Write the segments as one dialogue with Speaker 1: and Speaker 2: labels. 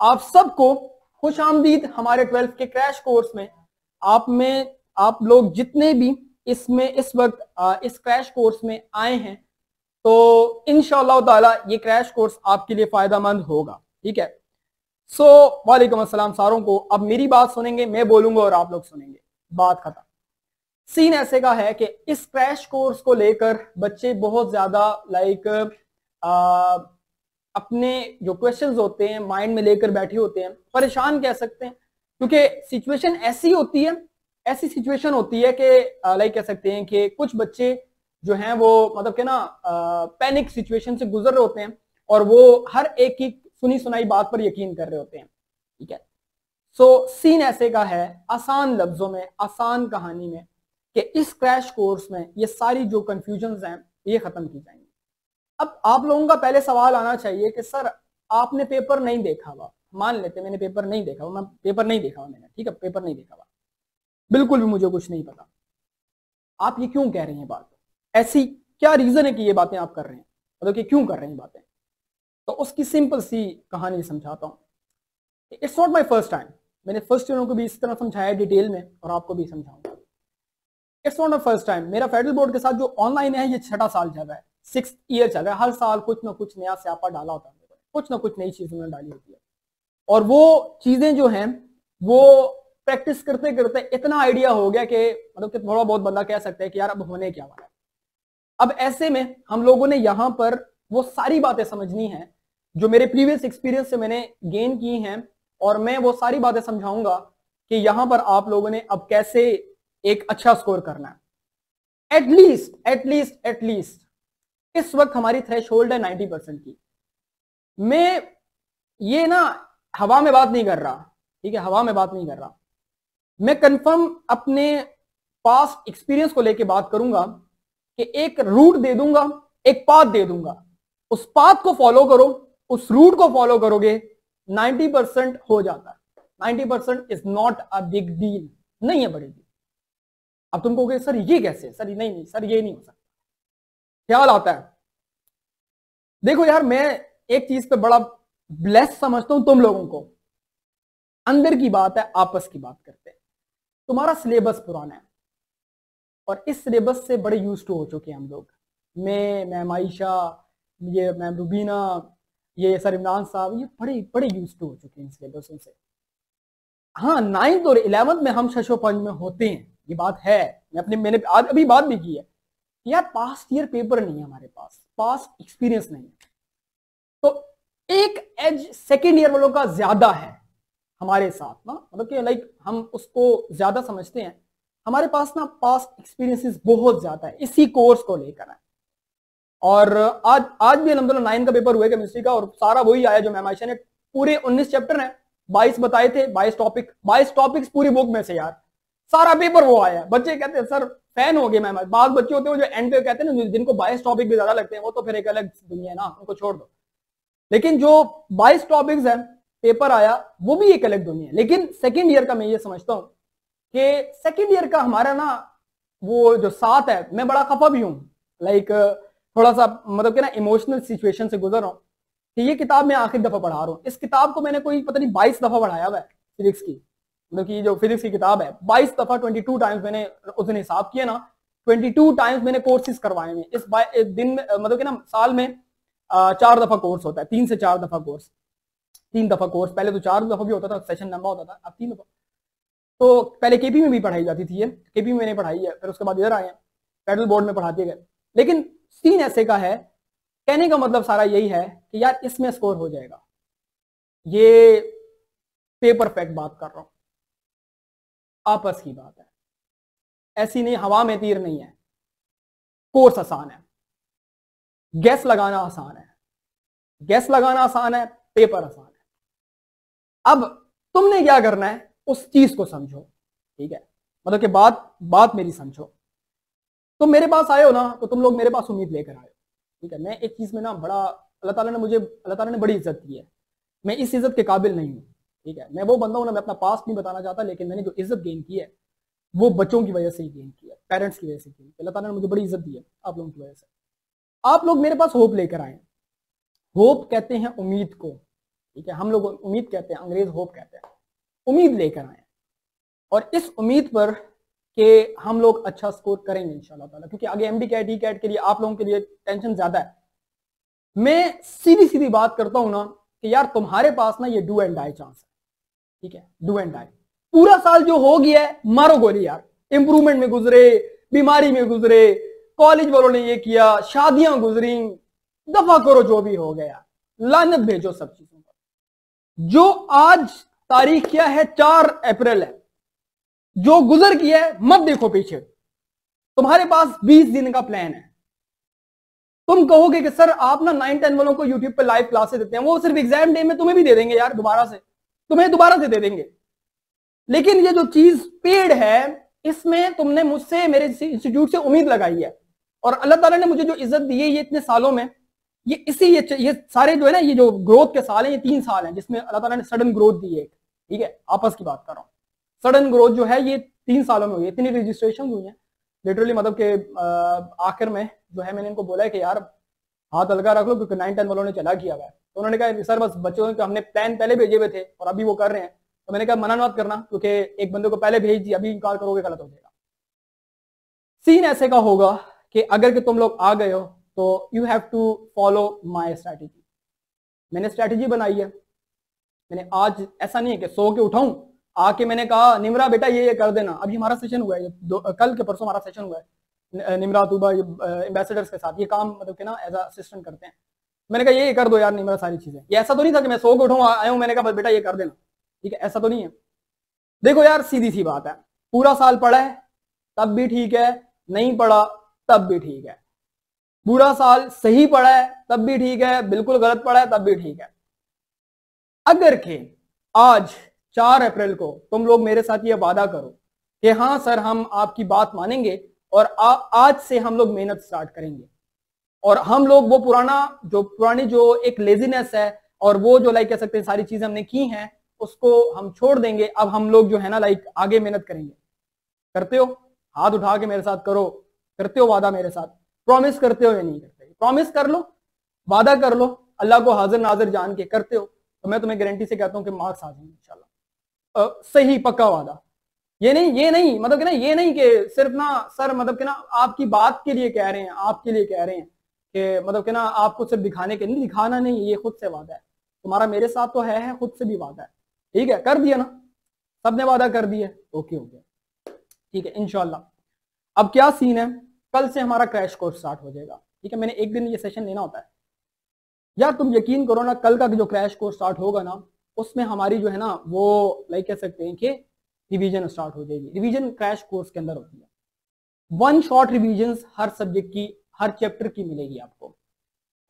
Speaker 1: आप सबको खुश आमदीद हमारे 12th के क्रैश कोर्स में। आप लोग जितने भी इसमें इस वक्त इस क्रैश कोर्स में आए हैं, तो इंशाअल्लाह ताला ये क्रैश कोर्स आपके लिए फायदेमंद होगा। ठीक है। सो वालेकुम अस्सलाम सारों को। अब मेरी बात सुनेंगे, मैं बोलूंगा और आप लोग सुनेंगे, बात खत्म। सीन ऐसे का है कि इस क्रैश कोर्स को लेकर बच्चे बहुत ज्यादा अपने जो क्वेश्चंस होते हैं माइंड में लेकर बैठे होते हैं, परेशान कह सकते हैं, क्योंकि सिचुएशन ऐसी होती है, ऐसी सिचुएशन होती है कि कह सकते हैं कि कुछ बच्चे जो हैं वो मतलब कि ना पैनिक सिचुएशन से गुजर रहे होते हैं और वो हर एक की सुनी सुनाई बात पर यकीन कर रहे होते हैं। ठीक है। सो सीन ऐसे का है, आसान लफ्जों में, आसान कहानी में, कि इस क्रैश कोर्स में ये सारी जो कंफ्यूजन्स हैं ये खत्म की जाएंगी। अब आप लोगों का पहले सवाल आना चाहिए कि सर आपने पेपर नहीं देखा हुआ। मान लेते मैंने पेपर नहीं देखा हुआ, मैं पेपर नहीं देखा हुआ मैंने, ठीक है, पेपर नहीं देखा हुआ, बिल्कुल भी मुझे कुछ नहीं पता। आप ये क्यों कह रहे हैं बात? ऐसी क्या रीजन है कि ये बातें आप कर रहे हैं, मतलब कि क्यों कर रहे हैं बातें? तो उसकी सिंपल सी कहानी समझाता हूं। It's not my first time, मैंने फर्स्ट ईयरों को भी इस तरह समझाया डिटेल में और आपको भी समझाऊंगा। It's not my first time. मेरा फेडरल बोर्ड के साथ जो ऑनलाइन है ये 6ठा साल चल रहा है, 6th ईयर चल रहा है। हर साल कुछ ना कुछ नया स्यापा डाला होता है, कुछ ना कुछ नई चीज उन्होंने डाली होती है, और वो चीजें जो हैं वो प्रैक्टिस करते करते इतना आइडिया हो गया कि मतलब कि थोड़ा बहुत बंदा कह सकता है कि यार अब होने क्या वाला है। अब ऐसे में हम लोगों ने यहाँ पर वो सारी बातें समझनी है जो मेरे प्रीवियस एक्सपीरियंस से मैंने गेन की हैं, और मैं वो सारी बातें समझाऊंगा कि यहां पर आप लोगों ने अब कैसे एक अच्छा स्कोर करना है। एटलीस्ट इस वक्त हमारी थ्रेशोल्ड है 90% की। मैं ये ना हवा में बात नहीं कर रहा, ठीक है, हवा में बात नहीं कर रहा। मैं कंफर्म अपने पास्ट एक्सपीरियंस को लेके बात करूंगा कि एक रूट दे दूंगा, एक पाथ दे दूंगा, उस पाथ को फॉलो करो, उस रूट को फॉलो करोगे, 90% हो जाता है। 90% is not a big deal, नहीं है बड़ी डील। अब तुम कहोगे सर ये कैसे? सर नहीं सर ये नहीं हो सकता। ख्याल आता है। देखो यार, मैं एक चीज पे बड़ा ब्लेस समझता हूं तुम लोगों को। अंदर की बात है, आपस की बात करते हैं। तुम्हारा सिलेबस पुराना है और इस सिलेबस से बड़े यूज टू हो चुके हैं हम लोग। मैम आयशा, ये मैम रुबीना, ये सर इमरान साहब, ये बड़े बड़े यूज टू हो चुके हैं सिलेबसों से। हाँ, 9th और 11th में हम शशोपंज में होते हैं, ये बात है। मैंने आज अभी बात भी की है कि यार पास्ट ईयर पेपर नहीं है हमारे पास, पास्ट एक्सपीरियंस नहीं है, तो एक एज सेकेंड ईयर वालों का ज्यादा है हमारे साथ ना, मतलब कि हम उसको ज्यादा समझते हैं। हमारे पास ना पास्ट एक्सपीरियंसेस बहुत ज्यादा है इसी कोर्स को लेकर है। और आज भी अल्हम्दुलिल्लाह 9 का पेपर हुआ है केमिस्ट्री का, और सारा वही आया जो मैम आयशा ने। पूरे 19 चैप्टर हैं, 22 बताए थे, 22 टॉपिक्स पूरी बुक में से यार, सारा पेपर वो आया। बच्चे कहते हैं सर फैन हो गए मैम। बाद बच्चे होते हैं जो एंड पे कहते हैं ना, जिनको 22 टॉपिक भी ज्यादा लगते हैं, वो तो फिर एक अलग दुनिया है ना, उनको छोड़ दो। लेकिन जो 22 टॉपिक्स है पेपर आया, वो भी एक अलग दुनिया है। लेकिन सेकेंड ईयर का मैं ये समझता हूँ कि सेकेंड ईयर का हमारा ना वो जो साथ है, मैं बड़ा खफा भी हूँ, थोड़ा सा मतलब कि ना इमोशनल सिचुएशन से गुजर रहा हूँ कि ये किताब मैं आखिरी दफा पढ़ा रहा हूँ। इस किताब को मैंने कोई पता नहीं 22 दफा पढ़ाया हुआ है, फिजिक्स की, मतलब कि जो फिजिक्स की किताब है 22 दफा, 22 टाइम्स मैंने उस दिन हिसाब किया ना, 22 टाइम्स मैंने कोर्सेज करवाए हैं। इस दिन में मतलब कि ना साल में 4 दफा कोर्स होता है, 3 से 4 दफा कोर्स, 3 दफा कोर्स। पहले तो 4 दफा भी होता था, सेशन लंबा होता था, अब 3 दफा। तो पहले केपी में भी पढ़ाई जाती थी, ये केपी में मैंने पढ़ाई है, फिर उसके बाद इधर आए हैं फेडरल बोर्ड में पढ़ा दिए गए। लेकिन सीन ऐसे का है, कहने का मतलब सारा यही है कि यार इसमें स्कोर हो जाएगा, ये पेपर फैक्ट बात कर रहा हूं, आपस की बात है, ऐसी नहीं, हवा में तीर नहीं है। कोर्स आसान है, गैस लगाना आसान है, गैस लगाना आसान है, पेपर आसान है। अब तुमने क्या करना है, उस चीज को समझो, ठीक है, मतलब कि बात मेरी समझो। तुम मेरे पास आए हो ना, तो तुम लोग मेरे पास उम्मीद लेकर आए हो, ठीक है। मैं एक चीज में ना बड़ा, अल्लाह ताला ने बड़ी इज्जत दी है, मैं इस इज्जत के काबिल नहीं हूँ, ठीक है। मैं वो बंदा हूं ना, मैं अपना पास्ट नहीं बताना चाहता, लेकिन मैंने जो इज्जत गेन की है वो बच्चों की वजह से ही गेन की है, पेरेंट्स की वजह से गेन की। अल्लाह ताला ने मुझे बड़ी इज्जत दी है आप लोगों की वजह से। आप लोग मेरे पास होप लेकर आए। होप कहते हैं उम्मीद को, ठीक है, हम लोग उम्मीद कहते हैं, अंग्रेज होप कहते हैं। उम्मीद लेकर आए और इस उम्मीद पर कि हम लोग अच्छा स्कोर करेंगे इंशाल्लाह ताला, क्योंकि आगे एमडी कैट ई कैट के लिए आप लोगों के लिए टेंशन ज्यादा है। मैं सीधी सीधी बात करता हूं ना कि यार तुम्हारे पास ना ये डू एंड डाई चांस है, ठीक है, डू एंड डाई। पूरा साल जो हो गया है मारो गोली यार, इंप्रूवमेंट में गुजरे, बीमारी में गुजरे, कॉलेज वालों ने ये किया, शादियां गुजरी, दफा करो जो भी हो गया, लानत भेजो सब चीजों पर। जो आज तारीख क्या है, 4 अप्रैल है, जो गुजर गया है मत देखो पीछे। तुम्हारे पास 20 दिन का प्लान है। तुम कहोगे कि सर आप ना 9-10 वालों को यूट्यूब पे लाइव क्लासेस देते हैं, वो सिर्फ एग्जाम डे में तुम्हें भी दे देंगे यार, तुम्हें दोबारा से दे देंगे। लेकिन ये जो चीज पेड है, इसमें तुमने मुझसे, मेरे इंस्टीट्यूट से उम्मीद लगाई है, और अल्लाह ताला ने मुझे जो इज्जत दी है ये इतने सालों में, ये सारे जो है ना, ये जो ग्रोथ के साल हैं, ये 3 साल हैं जिसमें अल्लाह ताला ने सडन ग्रोथ दी है, ठीक है, आपस की बात कर रहा हूँ। सडन ग्रोथ जो है ये 3 सालों में हुई है। इतनी रजिस्ट्रेशन हुई है लिटरली, मतलब के आखिर में जो है मैंने इनको बोला है कि यार हाथ हल्का रख लो, क्योंकि 9-10 वालों ने चला किया हुआ है। तो उन्होंने कहा सर बस बच्चों के हमने प्लान पहले भेजे हुए थे और अभी वो कर रहे हैं। तो मैंने कहा मना मत करना, क्योंकि एक बंदे को पहले भेज दिया, अभी इनकार करोगे गलत हो जाएगा। सीन ऐसे का होगा कि अगर कि तुम लोग आ गए हो तो you have to follow my strategy. मैंने स्ट्रैटेजी बनाई है। मैंने आज ऐसा नहीं है कि सो के उठाऊं, आके मैंने कहा निमरा बेटा ये कर देना। अभी हमारा सेशन हुआ है, कल के परसों हमारा सेशन हुआ है निमरा तूबा एम्बेसडर्स के साथ। ये काम मतलब कि ना एज असिस्टेंट करते हैं। मैंने कहा ये कर दो यार निमरा सारी चीजें। ये ऐसा तो नहीं था कि मैं सो के उठाऊं आया हूं, मैंने कहा बेटा ये कर देना, ठीक है, ऐसा तो नहीं है। देखो यार सीधी सी बात है, पूरा साल पढ़ा है तब भी ठीक है, नहीं पढ़ा तब भी ठीक है। पूरा साल सही पढ़ा है तब भी ठीक है, बिल्कुल गलत पढ़ा है तब भी ठीक है। अगर के आज 4 अप्रैल को तुम लोग मेरे साथ ये वादा करो कि हाँ सर हम आपकी बात मानेंगे और आज से हम लोग मेहनत स्टार्ट करेंगे, और हम लोग वो पुरानी जो एक लेजीनेस है और वो जो लाइक कह सकते हैं सारी चीजें हमने की हैं उसको हम छोड़ देंगे। अब हम लोग जो है ना लाइक आगे मेहनत करेंगे। करते हो? हाथ उठा के मेरे साथ करो, करते हो वादा मेरे साथ? प्रॉमिस करते हो या नहीं करते? प्रॉमिस कर लो, वादा कर लो, अल्लाह को हाजिर नाजिर जान के करते हो तो मैं तुम्हें गारंटी से कहता हूं कि मार्क्स आ जाएंगे इंशाल्लाह। सही पक्का वादा। ये नहीं मतलब कि ना, ये नहीं कि सिर्फ ना सर मतलब कि ना आपकी बात के लिए कह रहे हैं, आपके लिए कह रहे हैं कि मतलब कि ना आपको सिर्फ दिखाने के, नहीं दिखाना नहीं, ये खुद से वादा है तुम्हारा मेरे साथ तो है, खुद से भी वादा है, ठीक है, कर दिया ना, सबने वादा कर दिया, ओके हो गया, ठीक है इंशाल्लाह। अब क्या सीन है, कल से हमारा क्रैश कोर्स स्टार्ट हो जाएगा, ठीक है। मैंने एक दिन ये सेशन लेना होता है यार, तुम यकीन करो ना, कल का जो क्रैश कोर्स स्टार्ट होगा ना उसमें हमारी जो है ना वो लाइक कह सकते हैं कि रिवीजन स्टार्ट हो जाएगी। रिवीजन क्रैश कोर्स के अंदर होती है, 1 शॉर्ट रिवीजन हर सब्जेक्ट की, हर चैप्टर की मिलेगी आपको।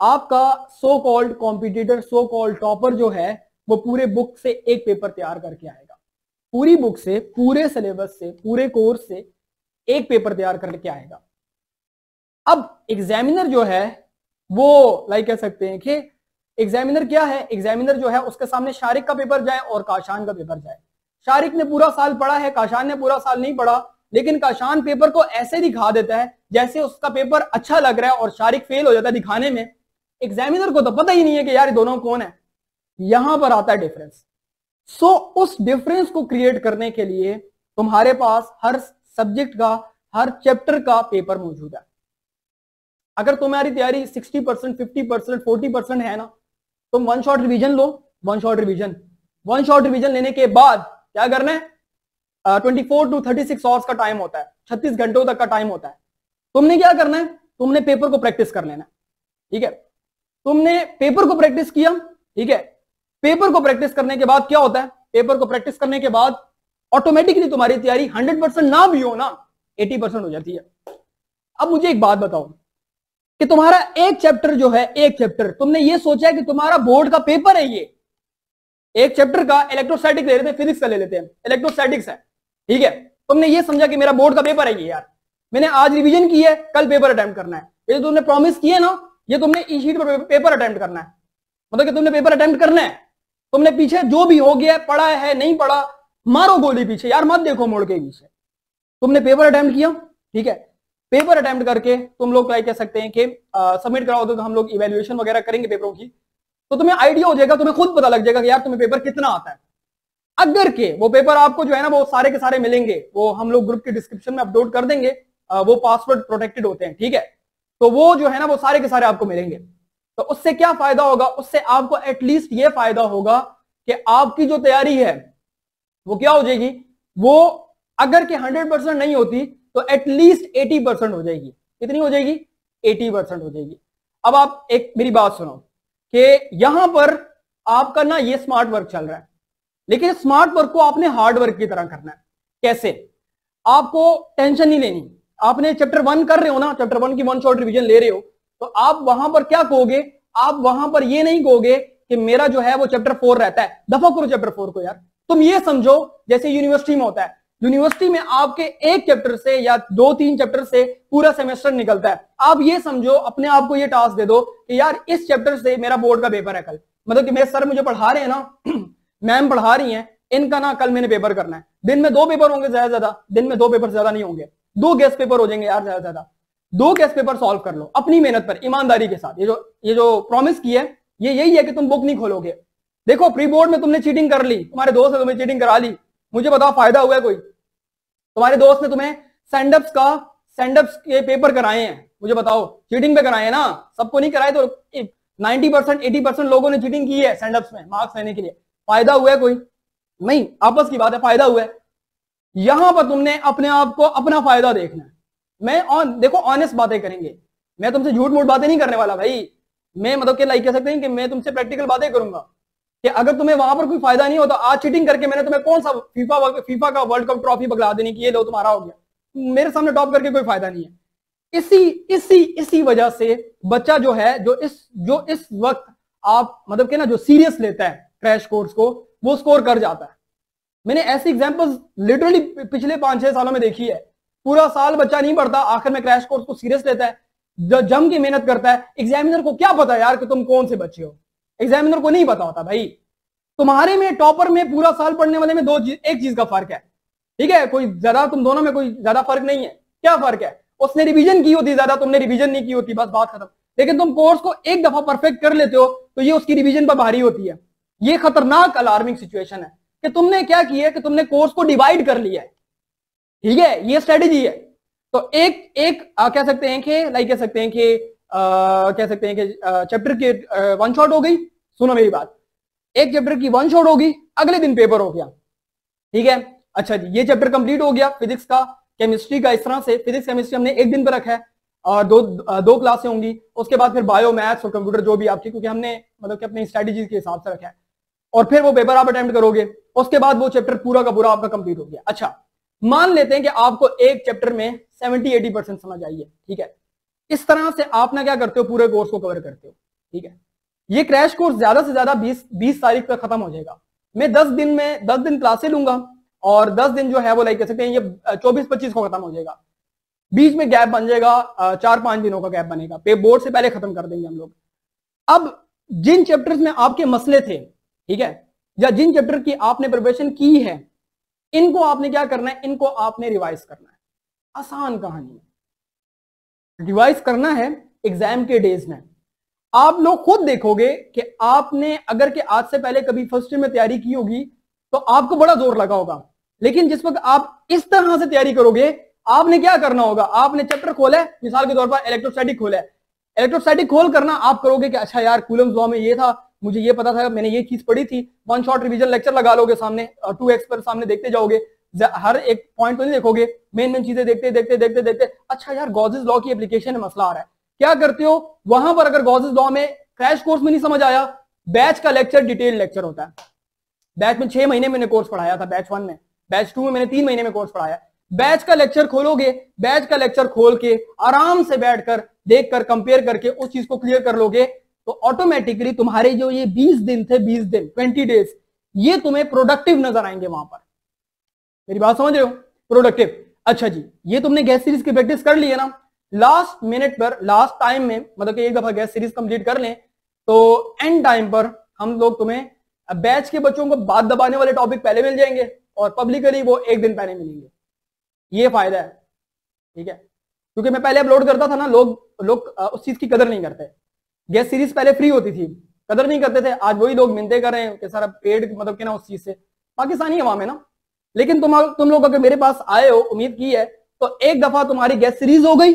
Speaker 1: आपका so called competitor, so called topper जो है वो पूरे बुक से एक पेपर तैयार करके आएगा, पूरी बुक से, पूरे सिलेबस से, पूरे कोर्स से एक पेपर तैयार करके आएगा। अब एग्जामिनर जो है वो लाइक कह सकते हैं कि एग्जामिनर क्या है, एग्जामिनर जो है उसके सामने शारिक का पेपर जाए और काशान का पेपर जाए। शारिक ने पूरा साल पढ़ा है, काशान ने पूरा साल नहीं पढ़ा, लेकिन काशान पेपर को ऐसे दिखा देता है जैसे उसका पेपर अच्छा लग रहा है और शारिक फेल हो जाता है दिखाने में। एग्जामिनर को तो पता ही नहीं है कि यार ये दोनों कौन है। यहां पर आता है डिफरेंस। सो उस डिफरेंस को क्रिएट करने के लिए तुम्हारे पास हर सब्जेक्ट का, हर चैप्टर का पेपर मौजूद है। अगर तुम्हारी तैयारी 60%, 50%, 40% है ना, तुम 1 शॉर्ट रिवीजन लो। 1 शॉर्ट रिवीजन लेने के बाद क्या करना है, 24 to 36 आवर्स का टाइम होता है, 36 घंटों तक का टाइम होता है। तुमने क्या करना है, तुमने पेपर को प्रैक्टिस कर लेना, ठीक है। तुमने पेपर को प्रैक्टिस किया, ठीक है। पेपर को प्रैक्टिस करने के बाद क्या होता है, पेपर को प्रैक्टिस करने के बाद ऑटोमेटिकली तुम्हारी तैयारी 100% ना भी हो ना, 80% हो जाती है। अब मुझे एक बात बताओ कि तुम्हारा एक चैप्टर जो है, एक चैप्टर तुमने ये सोचा है कि तुम्हारा बोर्ड का पेपर है, ये एक चैप्टर का इलेक्ट्रोस्टैटिक ले लेते हैं, फिजिक्स का ले लेते हैं, इलेक्ट्रोस्टैटिक्स है, ठीक है। तुमने ये समझा कि मेरा बोर्ड का पेपर है ये, यार मैंने आज रिवीजन की है, कल पेपर अटेम्प्ट करना है। ये तुमने प्रॉमिस किया ना, ये तुमने इस शीट पर पेपर अटेम्प्ट करना है, मतलब कि तुमने पेपर अटेम्प्ट करना है। तुमने पीछे जो भी हो गया, पढ़ा है नहीं पढ़ा, मारो गोली पीछे यार, मत देखो मोड़ के पीछे। तुमने पेपर अटेम्प्ट किया, ठीक है। पेपर अटेम्प्ट करके तुम लोग क्या कह सकते हैं कि सबमिट कराओ, तो हम लोग इवैल्यूएशन वगैरह करेंगे पेपरों की। तो तुम्हें आइडिया हो जाएगा, तुम्हें खुद पता लग जाएगा कि यार तुम्हें पेपर कितना आता है। अगर के वो पेपर आपको जो है ना वो सारे के सारे मिलेंगे, वो हम लोग ग्रुप के डिस्क्रिप्शन में अपलोड कर देंगे, वो पासवर्ड प्रोटेक्टेड होते हैं, ठीक है। तो वो जो है ना वो सारे के सारे आपको मिलेंगे। तो उससे क्या फायदा होगा, उससे आपको एटलीस्ट ये फायदा होगा कि आपकी जो तैयारी है वो क्या हो जाएगी, वो अगर के 100% नहीं होती तो एटलीस्ट 80% हो जाएगी। कितनी हो जाएगी, 80% हो जाएगी। अब आप एक मेरी बात सुनो कि यहां पर आपका ना ये स्मार्ट वर्क चल रहा है, लेकिन स्मार्ट वर्क को आपने हार्ड वर्क की तरह करना है। कैसे, आपको टेंशन नहीं लेनी। आपने चैप्टर 1 कर रहे हो ना, चैप्टर 1 की वन शॉट रिवीजन ले रहे हो, तो आप वहां पर क्या कहोगे, आप वहां पर ये नहीं कहोगे कि मेरा जो है वो चैप्टर 4 रहता है, दफा करो चैप्टर 4 को यार। तुम ये समझो जैसे यूनिवर्सिटी में होता है, यूनिवर्सिटी में आपके एक चैप्टर से या 2-3 चैप्टर से पूरा सेमेस्टर निकलता है। आप ये समझो, अपने आप को ये टास्क दे दो कि यार इस चैप्टर से मेरा बोर्ड का पेपर है कल, मतलब कि मेरे सर मुझे पढ़ा रहे हैं ना, मैम पढ़ा रही हैं, इनका ना कल मैंने पेपर करना है। दिन में 2 पेपर होंगे ज्यादा ज्यादा, दिन में 2 पेपर ज्यादा नहीं होंगे, 2 गेस्ट पेपर हो जाएंगे यार ज्यादा ज्यादा। 2 गेस्ट पेपर सॉल्व कर लो अपनी मेहनत पर, ईमानदारी के साथ। ये जो प्रॉमिस की है ये यही है कि तुम बुक नहीं खोलोगे। देखो प्री बोर्ड में तुमने चीटिंग कर ली, तुम्हारे दोस्त ने तुम्हें चीटिंग करा ली, मुझे बताओ फायदा हुआ है कोई? तुम्हारे दोस्त ने तुम्हें सेंडअप्स के पेपर कराए हैं, मुझे बताओ, चीटिंग पे कराए हैं ना? सबको नहीं कराए तो 90% 80% लोगों ने चीटिंग की है सेंडअप्स में मार्क्स लेने के लिए। फायदा हुआ है कोई? नहीं, आपस की बात है, फायदा हुआ है। यहां पर तुमने अपने आप को अपना फायदा देखना है। देखो ऑनेस्ट बातें करेंगे, मैं तुमसे झूठ मूठ बातें नहीं करने वाला भाई। मैं मतलब कि लाइक कह सकते हैं कि मैं तुमसे प्रैक्टिकल बातें करूंगा कि अगर तुम्हें वहां पर कोई फायदा नहीं होता, आज चीटिंग करके मैंने तुम्हें कौन सा फीफा का वर्ल्ड कप ट्रॉफी पकड़ा देनी कि ये लो तुम्हारा हो गया, मेरे सामने टॉप करके कोई फायदा नहीं है। इसी वजह से बच्चा जो है, जो इस वक्त आप मतलब कि ना जो सीरियस लेता है क्रैश कोर्स को, वो स्कोर कर जाता है। मैंने ऐसी एग्जांपल्स लिटरली पिछले 5-6 सालों में देखी है। पूरा साल बच्चा नहीं पढ़ता, आखिर में क्रैश कोर्स को सीरियस लेता है, जम की मेहनत करता है। एग्जामिनर को क्या पता यार कि तुम कौन से बच्चे हो, एग्जामिनर को नहीं पता होता भाई। तुम्हारे में टॉपर में पूरा साल पढ़ने वाले में एक चीज का फर्क है, ठीक है? कोई ज्यादा, तुम दोनों में कोई ज्यादा फर्क नहीं है। क्या फर्क है? उसने रिवीजन की होती ज्यादा, तुमने रिवीजन नहीं की होती, बस बात खत्म। लेकिन तुम कोर्स को एक दफा परफेक्ट कर लेते हो तो ये उसकी रिवीजन पर भारी होती है। ये खतरनाक अलार्मिंग सिचुएशन है कि तुमने क्या किया है कि तुमने कोर्स को डिवाइड कर लिया है, ठीक है? ये स्ट्रेटेजी है। तो कह सकते हैं कि लाइक कह सकते हैं कि चैप्टर के वन शॉट हो गई। सुनो मेरी बात, एक चैप्टर की वन शॉट होगी, अगले दिन पेपर हो गया, ठीक है? अच्छा जी, ये चैप्टर कंप्लीट हो गया फिजिक्स का, केमिस्ट्री का। इस तरह से फिजिक्स केमिस्ट्री हमने एक दिन पर रखा है और दो क्लासें होंगी। उसके बाद फिर बायो, मैथ्स और कंप्यूटर जो भी आपकी, क्योंकि हमने मतलब कि अपनी स्ट्रेटेजी के हिसाब से रखा है। और फिर वो पेपर आप अटेम्प्ट करोगे, उसके बाद वो चैप्टर पूरा का पूरा आपका कंप्लीट हो गया। अच्छा, मान लेते हैं कि आपको एक चैप्टर में 70-80% समझ आई है, ठीक है? इस तरह से आप ना क्या करते हो, पूरे कोर्स को कवर करते हो, ठीक है? ये क्रैश कोर्स ज्यादा से ज्यादा 20 तारीख तक खत्म हो जाएगा। मैं 10 दिन क्लासे लूंगा और 10 दिन जो है वो लाइक कह सकते हैं ये 24-25 को खत्म हो जाएगा। बीच में गैप बन जाएगा, 4-5 दिनों का गैप बनेगा, बोर्ड से पहले खत्म कर देंगे हम लोग। अब जिन चैप्टर्स में आपके मसले थे, ठीक है, या जिन चैप्टर की आपने प्रिपरेशन की है, इनको आपने क्या करना है, इनको आपने रिवाइज करना है। आसान कहानी है, रिवाइज करना है एग्जाम के डेज में। आप लोग खुद देखोगे कि आपने अगर के आज से पहले कभी फर्स्ट ईयर में तैयारी की होगी तो आपको बड़ा जोर लगा होगा, लेकिन जिस वक्त आप इस तरह से तैयारी करोगे, आपने क्या करना होगा, आपने चैप्टर खोला है, मिसाल के तौर पर इलेक्ट्रोस्टैटिक खोला है, इलेक्ट्रोस्टैटिक खोल करना आप करोगे कि अच्छा यार कूलम्स लॉ में ये था, मुझे ये पता था, मैंने ये चीज पढ़ी थी। वन शॉट रिवीजन लेक्चर लगा लोगे सामने, 2x पर सामने देखते जाओगे, हर एक पॉइंट तो नहीं देखोगे, मेन चीजें देखते अच्छा यार गॉसेस लॉ की एप्लीकेशन में मसला आ रहा है, क्या करते हो वहां पर? अगर गॉसेस लॉ में क्रैश कोर्स में नहीं समझ आया, बैच का लेक्चर डिटेल लेक्चर होता है। बैच में 6 महीने मैंने कोर्स पढ़ाया था, बैच 1 में, बैच 2 में मैंने 3 महीने में कोर्स पढ़ाया। बैच का लेक्चर खोलोगे, बैच का लेक्चर खोल के आराम से बैठकर देखकर कंपेयर करके उस चीज को क्लियर कर लोगे तो ऑटोमेटिकली तुम्हारे जो ये 20 दिन थे, 20 दिन 20 डेज, ये तुम्हें प्रोडक्टिव नजर आएंगे वहां पर। मेरी बात समझ रहे हो? प्रोडक्टिव। अच्छा जी, ये तुमने गैस सीरीज की प्रैक्टिस कर ली है ना, लास्ट मिनट पर, लास्ट टाइम में, मतलब कि एक दफा गैस सीरीज कंप्लीट कर लें तो एंड टाइम पर हम लोग तुम्हें बैच के बच्चों को बात दबाने वाले टॉपिक पहले मिल जाएंगे और पब्लिकली वो एक दिन पहले मिलेंगे। ये फायदा है, ठीक है? क्योंकि मैं पहले अपलोड करता था ना, लोग उस चीज की कदर नहीं करते। गैस सीरीज पहले फ्री होती थी, कदर नहीं करते थे, आज वही लोग मिन्नतें कर रहे हैं कि सर पेड़ मतलब कि ना उस चीज से, पाकिस्तानी अवाम है ना। लेकिन तुम लोग अगर मेरे पास आए हो, उम्मीद की है, तो एक दफा तुम्हारी गेस्ट सीरीज हो गई,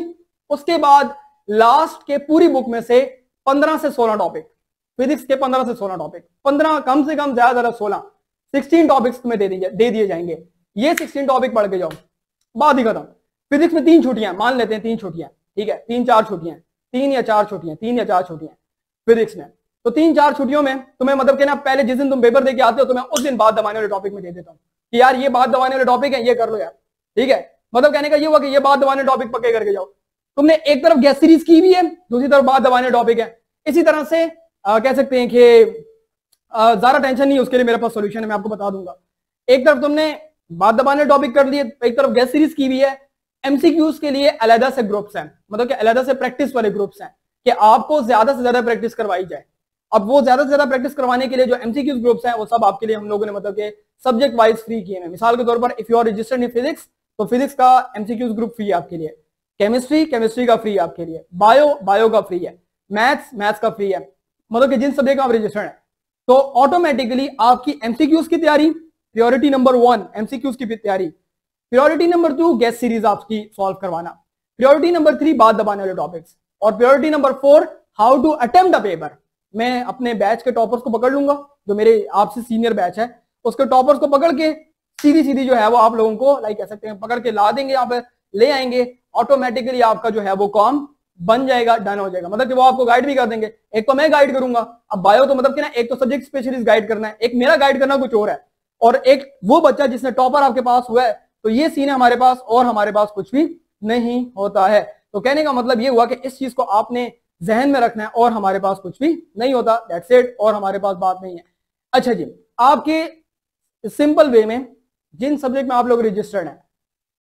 Speaker 1: उसके बाद लास्ट के पूरी बुक में से 15 से 16 टॉपिक, फिजिक्स के 15 से 16 टॉपिक, 15 कम से कम, ज्यादा 16, 16 टॉपिक्स तुम्हें दे दिए जाएंगे। ये 16 टॉपिक पढ़ के जाओ, बात ही खत्म। फिजिक्स में 3 छुट्टियां, मान लेते हैं 3 छुट्टियां, ठीक है, 3-4 छुट्टियां, 3 या 4 छुट्टियां, 3 या 4 छुट्टियां फिजिक्स में। तो 3-4 छुट्टियों में तुम्हें मतलब कि ना पहले जिस दिन तुम पेपर देके आते हो तो मैं उस दिन बात दबाने वाले टॉपिक में दे देता हूँ कि यार ये बात दबाने वाले टॉपिक है, ये कर लो यार, ठीक है। मतलब कहने का ये हुआ कि ये बात दबाने टॉपिक पक्के करके जाओ। तुमने एक तरफ गैस सीरीज की भी है, दूसरी तरफ बात दबाने टॉपिक है। इसी तरह से कह सकते हैं कि ज्यादा टेंशन नहीं, उसके लिए मेरे पास सोल्यूशन है, मैं आपको बता दूंगा। एक तरफ तुमने बात दबाने टॉपिक कर लिए, एक तरफ गैस सीरीज की भी है। एमसीक्यूज के लिए अलग से ग्रुप्स हैं, मतलब कि अलग से प्रैक्टिस वाले ग्रुप्स हैं कि आपको ज्यादा से ज्यादा प्रैक्टिस करवाई जाए। अब वो ज्यादा से ज्यादा प्रैक्टिस करवाने के लिए जो एमसीक्यूज ग्रुप्स हैं वो सब आपके लिए हम लोगों ने मतलब कि सब्जेक्ट वाइज फ्री किए हैं। मिसाल के तौर पर if you are registered in physics तो फिजिक्स का एमसीक्यूज ग्रुप फ्री है आपके लिए, केमिस्ट्री का फ्री है आपके लिए, बायो का फ्री है, मैथ्स का फ्री है, मतलब कि जिन सब्जेक्ट का आप रजिस्टर्ड है। तो ऑटोमेटिकली आपकी एमसीक्यूज की तैयारी, प्रायोरिटी नंबर 1 एमसीक्यूज की तैयारी, प्रायोरिटी नंबर 2 गैस सीरीज आपकी सॉल्व करवाना, प्रायोरिटी नंबर 3 बात दबाने वाले टॉपिक्स, और priority number 4 how to attempt a paper. मैं अपने बैच के टॉपर्स को पकड़ लूंगा, जो मेरे आपसे सीनियर बैच है उसके टॉपर्स को पकड़ के सीधी जो है वो आप लोगों को लाइक कह सकते हैं पकड़ के ला देंगे, यहाँ पे ले आएंगे। ऑटोमेटिकली आपका जो है वो काम बन जाएगा, डन हो जाएगा, मतलब कि वो आपको गाइड भी कर देंगे। एक तो मैं गाइड करूंगा, अब बायो तो मतलब कि ना एक तो सब्जेक्ट स्पेशलिस्ट गाइड करना है, एक मेरा गाइड करना कुछ और है, और एक वो बच्चा जिसने टॉपर आपके पास हुआ है। तो ये सीन है हमारे पास, और हमारे पास कुछ भी नहीं होता है। तो कहने का मतलब ये हुआ कि इस चीज को आपने जहन में रखना है, और हमारे पास कुछ भी नहीं होता, दैट्स इट, और हमारे पास बात नहीं है। अच्छा जी, आपके सिंपल वे में जिन सब्जेक्ट में आप लोग रजिस्टर्ड हैं,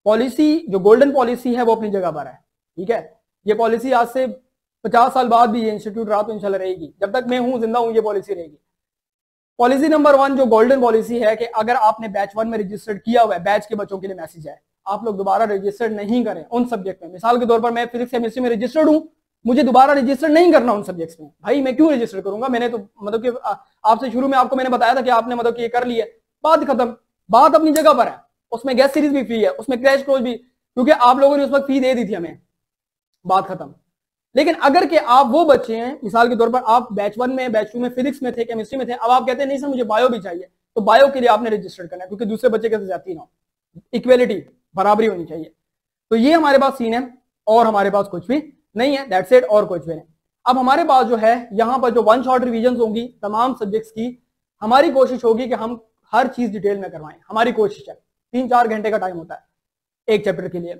Speaker 1: पॉलिसी जो गोल्डन पॉलिसी है वो अपनी जगह पर है, ठीक है। ये पॉलिसी आज से 50 साल बाद भी ये इंस्टीट्यूट रहा तो इंशाल्लाह रहेगी, जब तक मैं हूं जिंदा हूं ये पॉलिसी रहेगी। पॉलिसी नंबर 1 जो गोल्डन पॉलिसी है कि अगर आपने बैच 1 में रजिस्टर्ड किया हुआ है, बैच के बच्चों के लिए मैसेज है, आप लोग दोबारा रजिस्टर्ड नहीं करें उन सब्जेक्ट में। मिसाल के तौर पर मैं फिजिक्स केमिस्ट्री में रजिस्टर्ड हूं, मुझे दोबारा रजिस्टर नहीं करना उन सब्जेक्ट्स में। भाई मैं क्यों रजिस्टर करूंगा, मैंने तो मतलब कि आपसे शुरू में आपको मैंने बताया था कि आपने मतलब कि ये कर लिया, बात खत्म। बात अपनी जगह पर है, उसमें गैस सीरीज भी फ्री है, उसमें क्रैश कोर्स भी, क्योंकि आप लोगों ने उस वक्त फी दे दी थी हमें, बात खत्म। लेकिन अगर के आप वो बच्चे हैं, मिसाल के तौर पर आप बैच 1 में, बैच 2 में फिजिक्स में थे, केमिस्ट्री में थे, अब आप कहते हैं नहीं सर मुझे बायो भी चाहिए, तो बायो के लिए आपने रजिस्टर करना है, क्योंकि दूसरे बच्चे के साथ जाती ना, इक्वेलिटी बराबरी होनी चाहिए। तो ये हमारे पास सीन है, और हमारे पास कुछ भी नहीं है, दैट्स इट, और कुछ भी नहीं। अब हमारे पास जो है यहाँ पर जो 1 शॉट रिविजन होंगी तमाम सब्जेक्ट्स की, हमारी कोशिश होगी कि हम हर चीज डिटेल में करवाएं, हमारी कोशिश है। 3-4 घंटे का टाइम होता है एक चैप्टर के लिए,